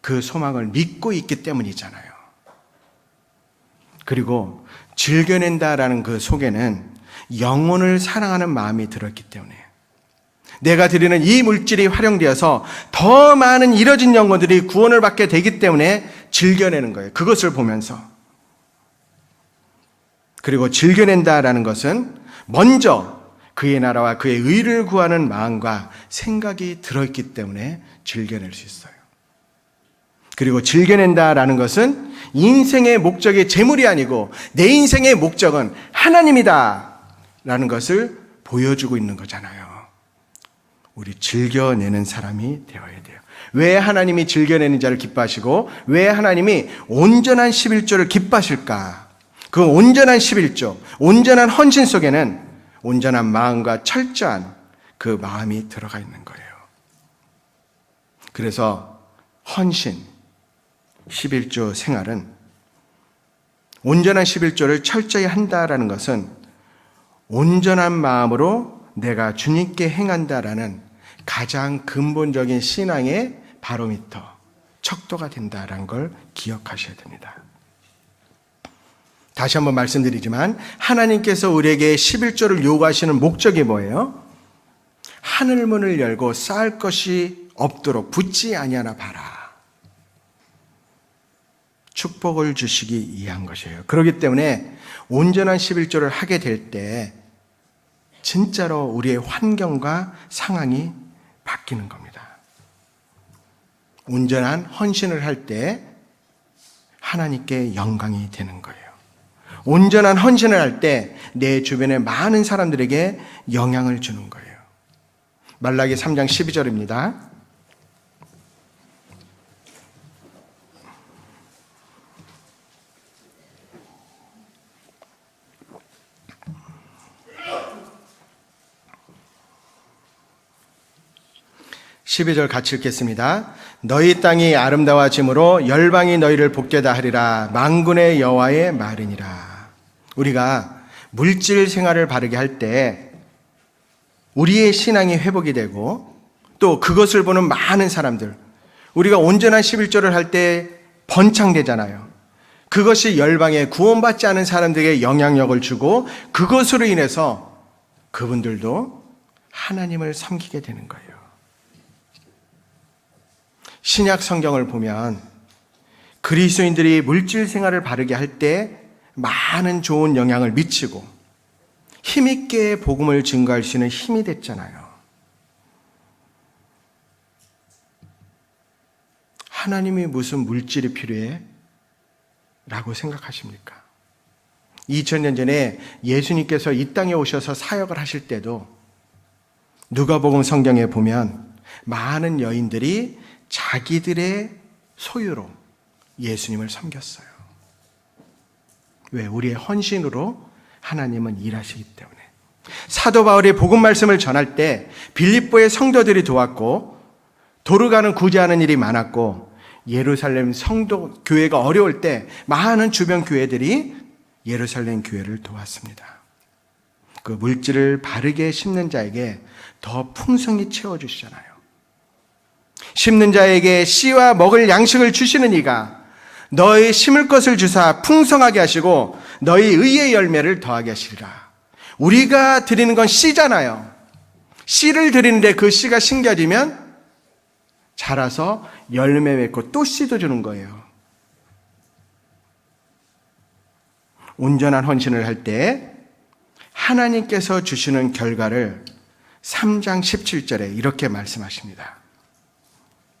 그 소망을 믿고 있기 때문이잖아요. 그리고 즐겨낸다라는 그 속에는 영혼을 사랑하는 마음이 들었기 때문에 내가 드리는 이 물질이 활용되어서 더 많은 잃어진 영혼들이 구원을 받게 되기 때문에 즐겨내는 거예요. 그것을 보면서. 그리고 즐겨낸다라는 것은 먼저 그의 나라와 그의 의를 구하는 마음과 생각이 들어있기 때문에 즐겨낼 수 있어요. 그리고 즐겨낸다라는 것은 인생의 목적이 재물이 아니고 내 인생의 목적은 하나님이다 라는 것을 보여주고 있는 거잖아요. 우리 즐겨내는 사람이 되어야 돼요. 왜 하나님이 즐겨내는 자를 기뻐하시고 왜 하나님이 온전한 11조를 기뻐하실까? 그 온전한 11조, 온전한 헌신 속에는 온전한 마음과 철저한 그 마음이 들어가 있는 거예요. 그래서 헌신, 11조 생활은 온전한 11조를 철저히 한다라는 것은 온전한 마음으로 내가 주님께 행한다라는 가장 근본적인 신앙의 바로미터, 척도가 된다라는 걸 기억하셔야 됩니다. 다시 한번 말씀드리지만 하나님께서 우리에게 11조를 요구하시는 목적이 뭐예요? 하늘문을 열고 쌓을 것이 없도록 붙지 아니하나 봐라. 축복을 주시기 위한 것이에요. 그렇기 때문에 온전한 11조를 하게 될 때 진짜로 우리의 환경과 상황이 바뀌는 겁니다. 온전한 헌신을 할 때 하나님께 영광이 되는 거예요. 온전한 헌신을 할 때 내 주변의 많은 사람들에게 영향을 주는 거예요. 말라기 3장 12절입니다. 12절 같이 읽겠습니다. 너희 땅이 아름다워짐으로 열방이 너희를 복되다 하리라. 만군의 여호와의 말이니라. 우리가 물질 생활을 바르게 할 때 우리의 신앙이 회복이 되고 또 그것을 보는 많은 사람들, 우리가 온전한 11조를 할 때 번창되잖아요. 그것이 열방에 구원받지 않은 사람들에게 영향력을 주고 그것으로 인해서 그분들도 하나님을 섬기게 되는 거예요. 신약 성경을 보면 그리스도인들이 물질 생활을 바르게 할 때 많은 좋은 영향을 미치고 힘있게 복음을 증거할 수 있는 힘이 됐잖아요. 하나님이 무슨 물질이 필요해? 라고 생각하십니까? 2000년 전에 예수님께서 이 땅에 오셔서 사역을 하실 때도 누가복음 성경에 보면 많은 여인들이 자기들의 소유로 예수님을 섬겼어요. 왜? 우리의 헌신으로 하나님은 일하시기 때문에. 사도 바울이 복음 말씀을 전할 때 빌립보의 성도들이 도왔고 도르가는 구제하는 일이 많았고 예루살렘 성도 교회가 어려울 때 많은 주변 교회들이 예루살렘 교회를 도왔습니다. 그 물질을 바르게 심는 자에게 더 풍성히 채워주시잖아요. 심는 자에게 씨와 먹을 양식을 주시는 이가 너희 심을 것을 주사 풍성하게 하시고 너희 의의 열매를 더하게 하시리라. 우리가 드리는 건 씨잖아요. 씨를 드리는데 그 씨가 심겨지면 자라서 열매 맺고 또 씨도 주는 거예요. 온전한 헌신을 할 때 하나님께서 주시는 결과를 3장 17절에 이렇게 말씀하십니다.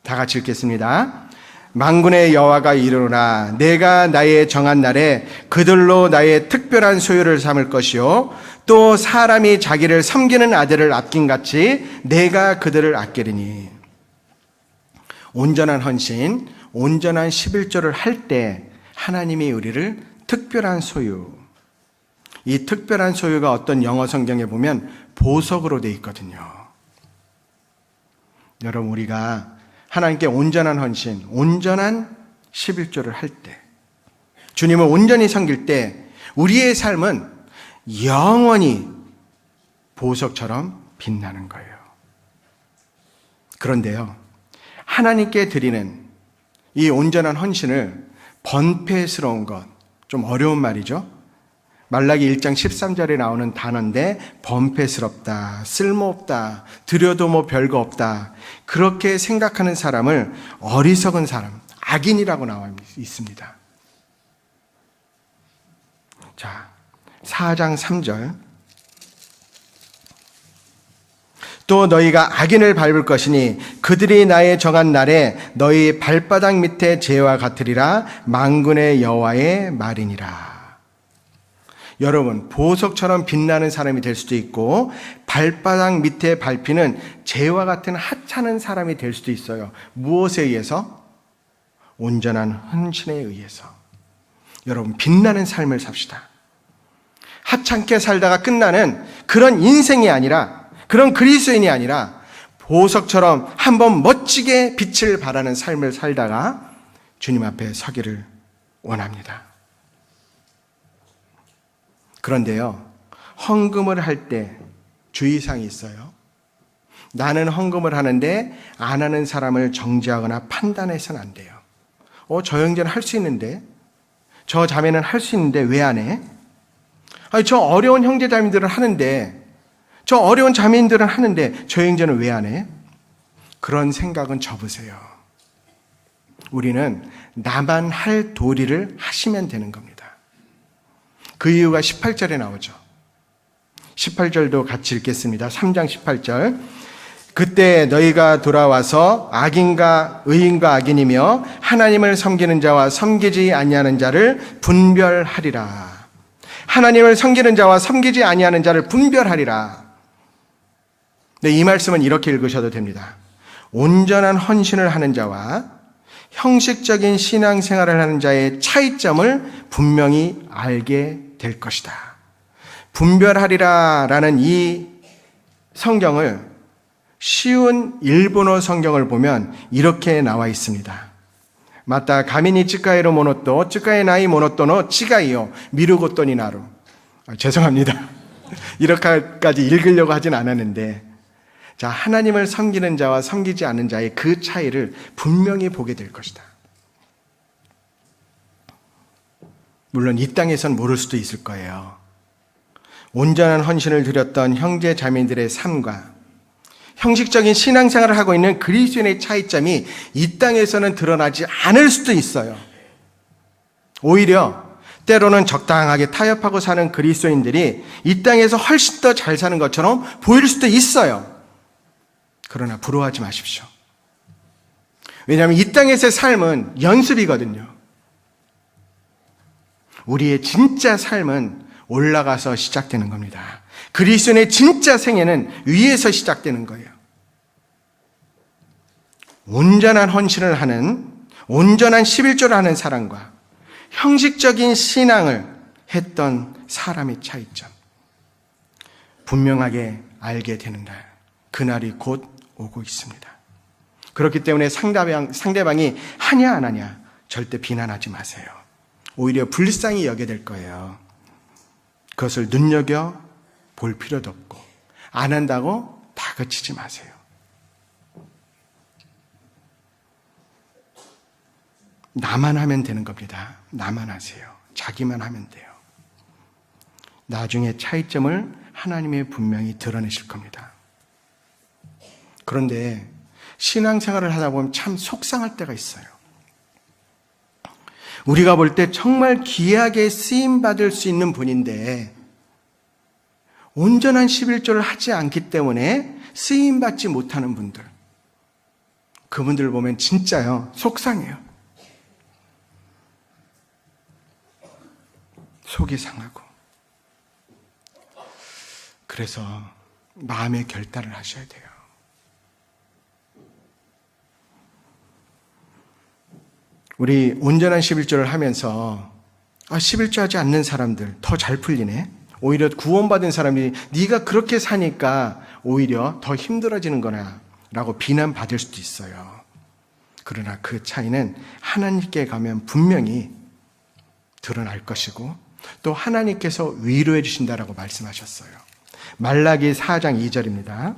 다 같이 읽겠습니다. 만군의 여호와가 이르노라. 내가 나의 정한 날에 그들로 나의 특별한 소유를 삼을 것이요 또 사람이 자기를 섬기는 아들을 아낀같이 내가 그들을 아끼리니. 온전한 헌신, 온전한 11조를 할 때 하나님이 우리를 특별한 소유, 이 특별한 소유가 어떤 영어 성경에 보면 보석으로 되어 있거든요. 여러분, 우리가 하나님께 온전한 헌신, 온전한 11조를 할 때, 주님을 온전히 섬길 때 우리의 삶은 영원히 보석처럼 빛나는 거예요. 그런데요, 하나님께 드리는 이 온전한 헌신을 번패스러운 것, 좀 어려운 말이죠. 말라기 1장 13절에 나오는 단어인데 번패스럽다, 쓸모없다, 드려도 뭐 별거 없다, 그렇게 생각하는 사람을 어리석은 사람, 악인이라고 나와 있습니다. 자, 4장 3절. 또 너희가 악인을 밟을 것이니 그들이 나의 정한 날에 너희 발바닥 밑에 재와 같으리라. 만군의 여호와의 말이니라. 여러분, 보석처럼 빛나는 사람이 될 수도 있고 발바닥 밑에 밟히는 재와 같은 하찮은 사람이 될 수도 있어요. 무엇에 의해서? 온전한 헌신에 의해서. 여러분, 빛나는 삶을 삽시다. 하찮게 살다가 끝나는 그런 인생이 아니라, 그런 그리스도인이 아니라 보석처럼 한번 멋지게 빛을 발하는 삶을 살다가 주님 앞에 서기를 원합니다. 그런데요, 헌금을 할 때 주의사항이 있어요. 나는 헌금을 하는데 안 하는 사람을 정죄하거나 판단해서는 안 돼요. 저 형제는 할 수 있는데, 저 자매는 할 수 있는데 왜 안 해? 아니, 저 어려운 형제자매들은 하는데, 저 어려운 자매인들은 하는데 저 형제는 왜 안 해? 그런 생각은 접으세요. 우리는 나만 할 도리를 하시면 되는 겁니다. 그 이유가 18절에 나오죠. 18절도 같이 읽겠습니다. 3장 18절. 그때 너희가 돌아와서 악인과 의인과 악인이며 하나님을 섬기는 자와 섬기지 아니하는 자를 분별하리라. 하나님을 섬기는 자와 섬기지 아니하는 자를 분별하리라. 네, 이 말씀은 이렇게 읽으셔도 됩니다. 온전한 헌신을 하는 자와 형식적인 신앙생활을 하는 자의 차이점을 분명히 알게 될 것이다. 분별하리라 라는 이 성경을 쉬운 일본어 성경을 보면 이렇게 나와 있습니다. 마타 가미니 츠카에로 모노또 츠카에 나이 모노또노 치가이요 미루고또니 나루. 죄송합니다. 이렇게까지 읽으려고 하진 않았는데, 자, 하나님을 섬기는 자와 섬기지 않는 자의 그 차이를 분명히 보게 될 것이다. 물론 이 땅에선 모를 수도 있을 거예요. 온전한 헌신을 드렸던 형제 자매들의 삶과 형식적인 신앙생활을 하고 있는 그리스도인의 차이점이 이 땅에서는 드러나지 않을 수도 있어요. 오히려 때로는 적당하게 타협하고 사는 그리스도인들이 이 땅에서 훨씬 더 잘 사는 것처럼 보일 수도 있어요. 그러나 부러워하지 마십시오. 왜냐하면 이 땅에서의 삶은 연습이거든요. 우리의 진짜 삶은 올라가서 시작되는 겁니다. 그리스도인의 진짜 생애는 위에서 시작되는 거예요. 온전한 헌신을 하는, 온전한 11조를 하는 사람과 형식적인 신앙을 했던 사람의 차이점, 분명하게 알게 되는 날, 그날이 곧 오고 있습니다. 그렇기 때문에 상대방이 하냐 안 하냐 절대 비난하지 마세요. 오히려 불쌍히 여게 될 거예요. 그것을 눈여겨 볼 필요도 없고, 안 한다고 다그치지 마세요. 나만 하면 되는 겁니다. 나만 하세요. 자기만 하면 돼요. 나중에 차이점을 하나님이 분명히 드러내실 겁니다. 그런데 신앙생활을 하다 보면 참 속상할 때가 있어요. 우리가 볼 때 정말 귀하게 쓰임받을 수 있는 분인데 온전한 11조를 하지 않기 때문에 쓰임받지 못하는 분들, 그분들 보면 진짜요, 속상해요. 속이 상하고. 그래서 마음의 결단을 하셔야 돼요. 우리 온전한 11조를 하면서 11조 하지 않는 사람들 더 잘 풀리네. 오히려 구원받은 사람이 네가 그렇게 사니까 오히려 더 힘들어지는 거나 라고 비난받을 수도 있어요. 그러나 그 차이는 하나님께 가면 분명히 드러날 것이고, 또 하나님께서 위로해 주신다라고 말씀하셨어요. 말라기 4장 2절입니다.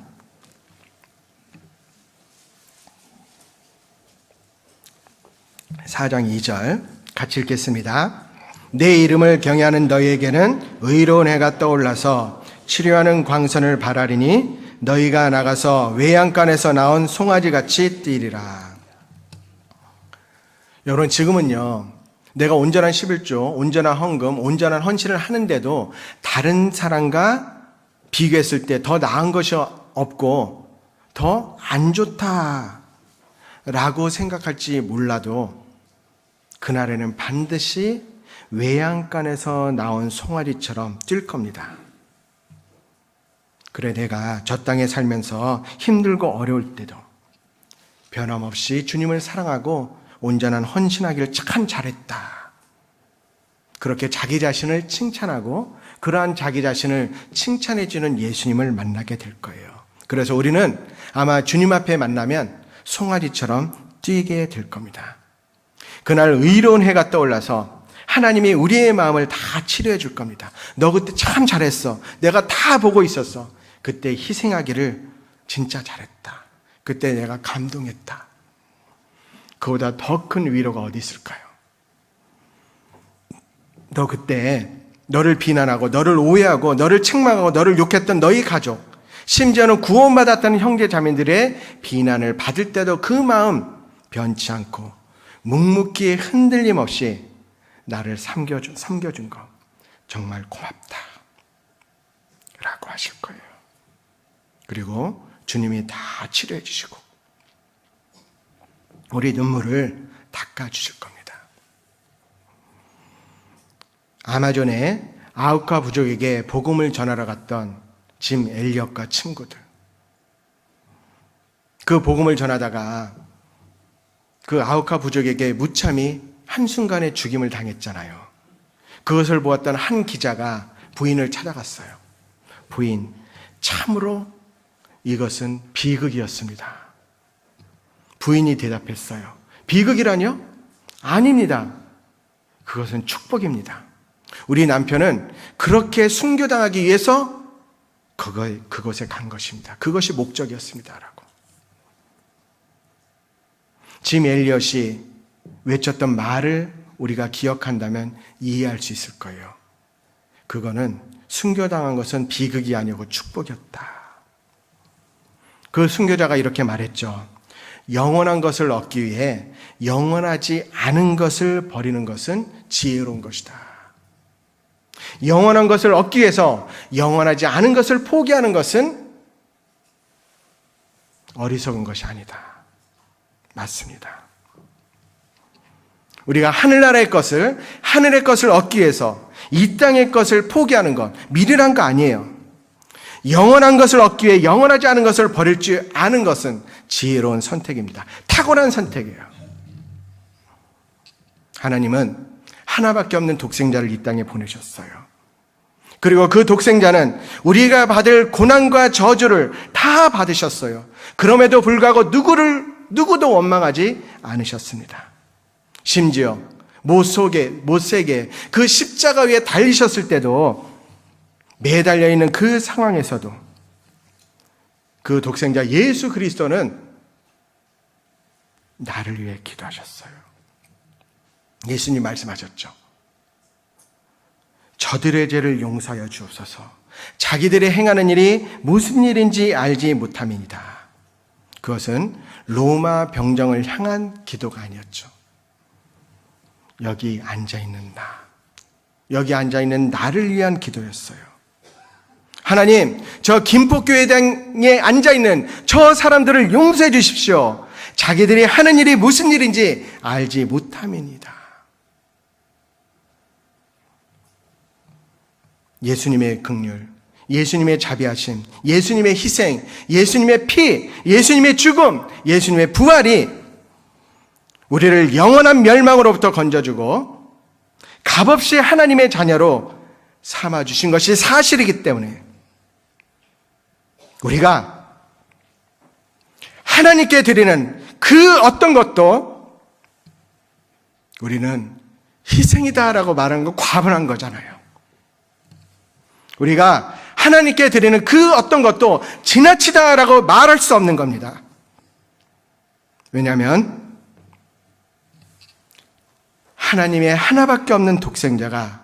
(4장 2절) 같이 읽겠습니다. 내 이름을 경외하는 너희에게는 의로운 해가 떠올라서 치료하는 광선을 발하리니 너희가 나가서 외양간에서 나온 송아지같이 뛰리라. 여러분, 지금은요, 내가 온전한 11조, 온전한 헌금, 온전한 헌신을 하는데도 다른 사람과 비교했을 때 더 나은 것이 없고 더 안 좋다라고 생각할지 몰라도 그날에는 반드시 외양간에서 나온 송아지처럼 뛸 겁니다. 그래, 내가 저 땅에 살면서 힘들고 어려울 때도 변함없이 주님을 사랑하고 온전한 헌신하기를 참 잘했다. 그렇게 자기 자신을 칭찬하고 그러한 자기 자신을 칭찬해 주는 예수님을 만나게 될 거예요. 그래서 우리는 아마 주님 앞에 만나면 송아지처럼 뛰게 될 겁니다. 그날 의로운 해가 떠올라서 하나님이 우리의 마음을 다 치료해 줄 겁니다. 너 그때 참 잘했어. 내가 다 보고 있었어. 그때 희생하기를 진짜 잘했다. 그때 내가 감동했다. 그보다 더 큰 위로가 어디 있을까요? 너 그때 너를 비난하고 너를 오해하고 너를 책망하고 너를 욕했던 너희 가족, 심지어는 구원받았다는 형제 자매들의 비난을 받을 때도 그 마음 변치 않고 묵묵히 흔들림 없이 나를 섬겨준 거 정말 고맙다 라고 하실 거예요. 그리고 주님이 다 치료해 주시고 우리 눈물을 닦아주실 겁니다. 아마존에 아우카 부족에게 복음을 전하러 갔던 짐 엘리엇과 친구들, 그 복음을 전하다가 그 아우카 부족에게 무참히 한순간에 죽임을 당했잖아요. 그것을 보았던 한 기자가 부인을 찾아갔어요. 부인, 참으로 이것은 비극이었습니다. 부인이 대답했어요. 비극이라뇨? 아닙니다. 그것은 축복입니다. 우리 남편은 그렇게 순교당하기 위해서 그곳에 간 것입니다. 그것이 목적이었습니다. 라고. 짐 엘리엇이 외쳤던 말을 우리가 기억한다면 이해할 수 있을 거예요. 그거는 순교당한 것은 비극이 아니고 축복이었다. 그 순교자가 이렇게 말했죠. 영원한 것을 얻기 위해 영원하지 않은 것을 버리는 것은 지혜로운 것이다. 영원한 것을 얻기 위해서 영원하지 않은 것을 포기하는 것은 어리석은 것이 아니다. 맞습니다. 우리가 하늘의 것을 얻기 위해서 이 땅의 것을 포기하는 것, 미련한 거 아니에요. 영원한 것을 얻기 위해 영원하지 않은 것을 버릴 줄 아는 것은 지혜로운 선택입니다. 탁월한 선택이에요. 하나님은 하나밖에 없는 독생자를 이 땅에 보내셨어요. 그리고 그 독생자는 우리가 받을 고난과 저주를 다 받으셨어요. 그럼에도 불구하고 누구도 원망하지 않으셨습니다. 심지어 못세게 그 십자가 위에 달리셨을 때도 매달려 있는 그 상황에서도 그 독생자 예수 그리스도는 나를 위해 기도하셨어요. 예수님 말씀하셨죠. 저들의 죄를 용서하여 주옵소서. 자기들이 행하는 일이 무슨 일인지 알지 못함이니이다. 그것은 로마 병정을 향한 기도가 아니었죠. 여기 앉아있는 나를 위한 기도였어요. 하나님, 저 김포교회당에 앉아있는 저 사람들을 용서해 주십시오. 자기들이 하는 일이 무슨 일인지 알지 못함이니이다. 예수님의 긍휼, 예수님의 자비하심, 예수님의 희생, 예수님의 피, 예수님의 죽음, 예수님의 부활이 우리를 영원한 멸망으로부터 건져주고 값없이 하나님의 자녀로 삼아주신 것이 사실이기 때문에 우리가 하나님께 드리는 그 어떤 것도 우리는 희생이다라고 말하는 건 과분한 거잖아요. 우리가 하나님께 드리는 그 어떤 것도 지나치다라고 말할 수 없는 겁니다. 왜냐하면 하나님의 하나밖에 없는 독생자가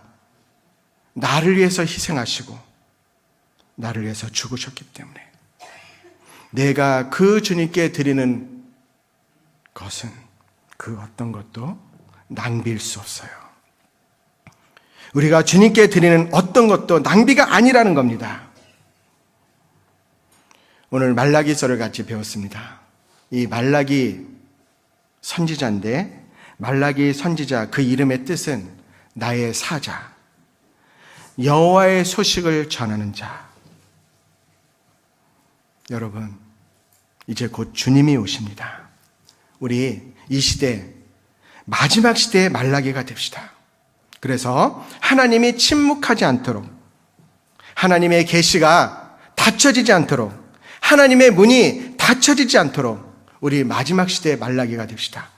나를 위해서 희생하시고 나를 위해서 죽으셨기 때문에 내가 그 주님께 드리는 것은 그 어떤 것도 낭비일 수 없어요. 우리가 주님께 드리는 어떤 것도 낭비가 아니라는 겁니다. 오늘 말라기서를 같이 배웠습니다. 이 말라기 선지자인데 말라기 선지자 그 이름의 뜻은 나의 사자, 여호와의 소식을 전하는 자. 여러분, 이제 곧 주님이 오십니다. 우리 이 시대, 마지막 시대의 말라기가 됩시다. 그래서 하나님이 침묵하지 않도록, 하나님의 계시가 닫혀지지 않도록, 하나님의 문이 닫혀지지 않도록 우리 마지막 시대의 말라기가 됩시다.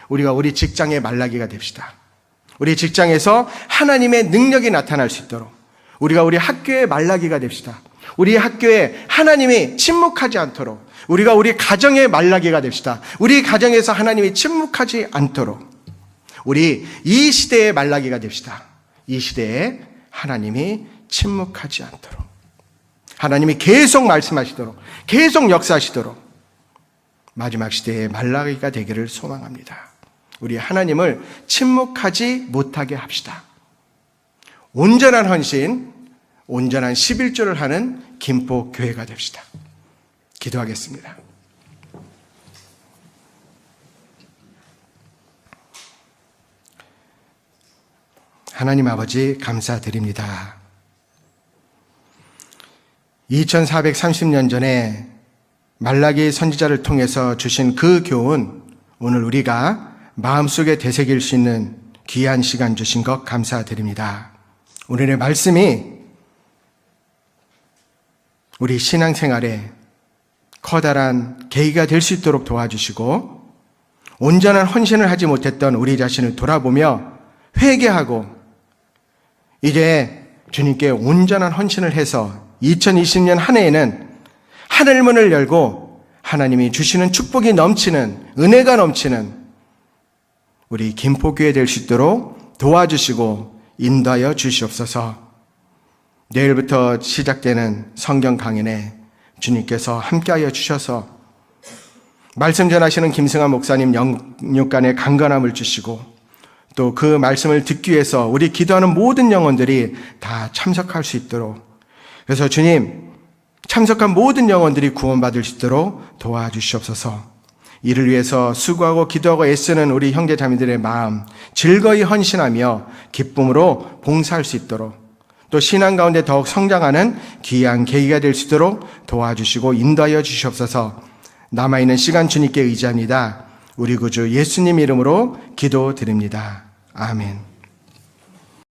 우리가 우리 직장의 말라기가 됩시다. 우리 직장에서 하나님의 능력이 나타날 수 있도록 우리가 우리 학교의 말라기가 됩시다. 우리 학교에 하나님이 침묵하지 않도록 우리가 우리 가정의 말라기가 됩시다. 우리 가정에서 하나님이 침묵하지 않도록 우리 이 시대의 말라기가 됩시다. 이 시대에 하나님이 침묵하지 않도록 하나님이 계속 말씀하시도록 계속 역사하시도록 마지막 시대의 말라기가 되기를 소망합니다. 우리 하나님을 침묵하지 못하게 합시다. 온전한 헌신, 온전한 11조를 하는 김포교회가 됩시다. 기도하겠습니다. 하나님 아버지 감사드립니다. 2430년 전에 말라기 선지자를 통해서 주신 그 교훈, 오늘 우리가 마음속에 되새길 수 있는 귀한 시간 주신 것 감사드립니다. 오늘의 말씀이 우리 신앙생활에 커다란 계기가 될 수 있도록 도와주시고 온전한 헌신을 하지 못했던 우리 자신을 돌아보며 회개하고 이제 주님께 온전한 헌신을 해서 2020년 한 해에는 하늘문을 열고 하나님이 주시는 축복이 넘치는, 은혜가 넘치는 우리 김포교회 될 수 있도록 도와주시고 인도하여 주시옵소서. 내일부터 시작되는 성경 강연에 주님께서 함께하여 주셔서 말씀 전하시는 김승환 목사님 영육간의 강건함을 주시고 또 그 말씀을 듣기 위해서 우리 기도하는 모든 영혼들이 다 참석할 수 있도록, 그래서 주님 참석한 모든 영혼들이 구원받을 수 있도록 도와주시옵소서. 이를 위해서 수고하고 기도하고 애쓰는 우리 형제 자매들의 마음 즐거이 헌신하며 기쁨으로 봉사할 수 있도록, 또 신앙 가운데 더욱 성장하는 귀한 계기가 될 수 있도록 도와주시고 인도하여 주시옵소서. 남아있는 시간 주님께 의지합니다. 우리 구주 예수님 이름으로 기도드립니다. 아멘.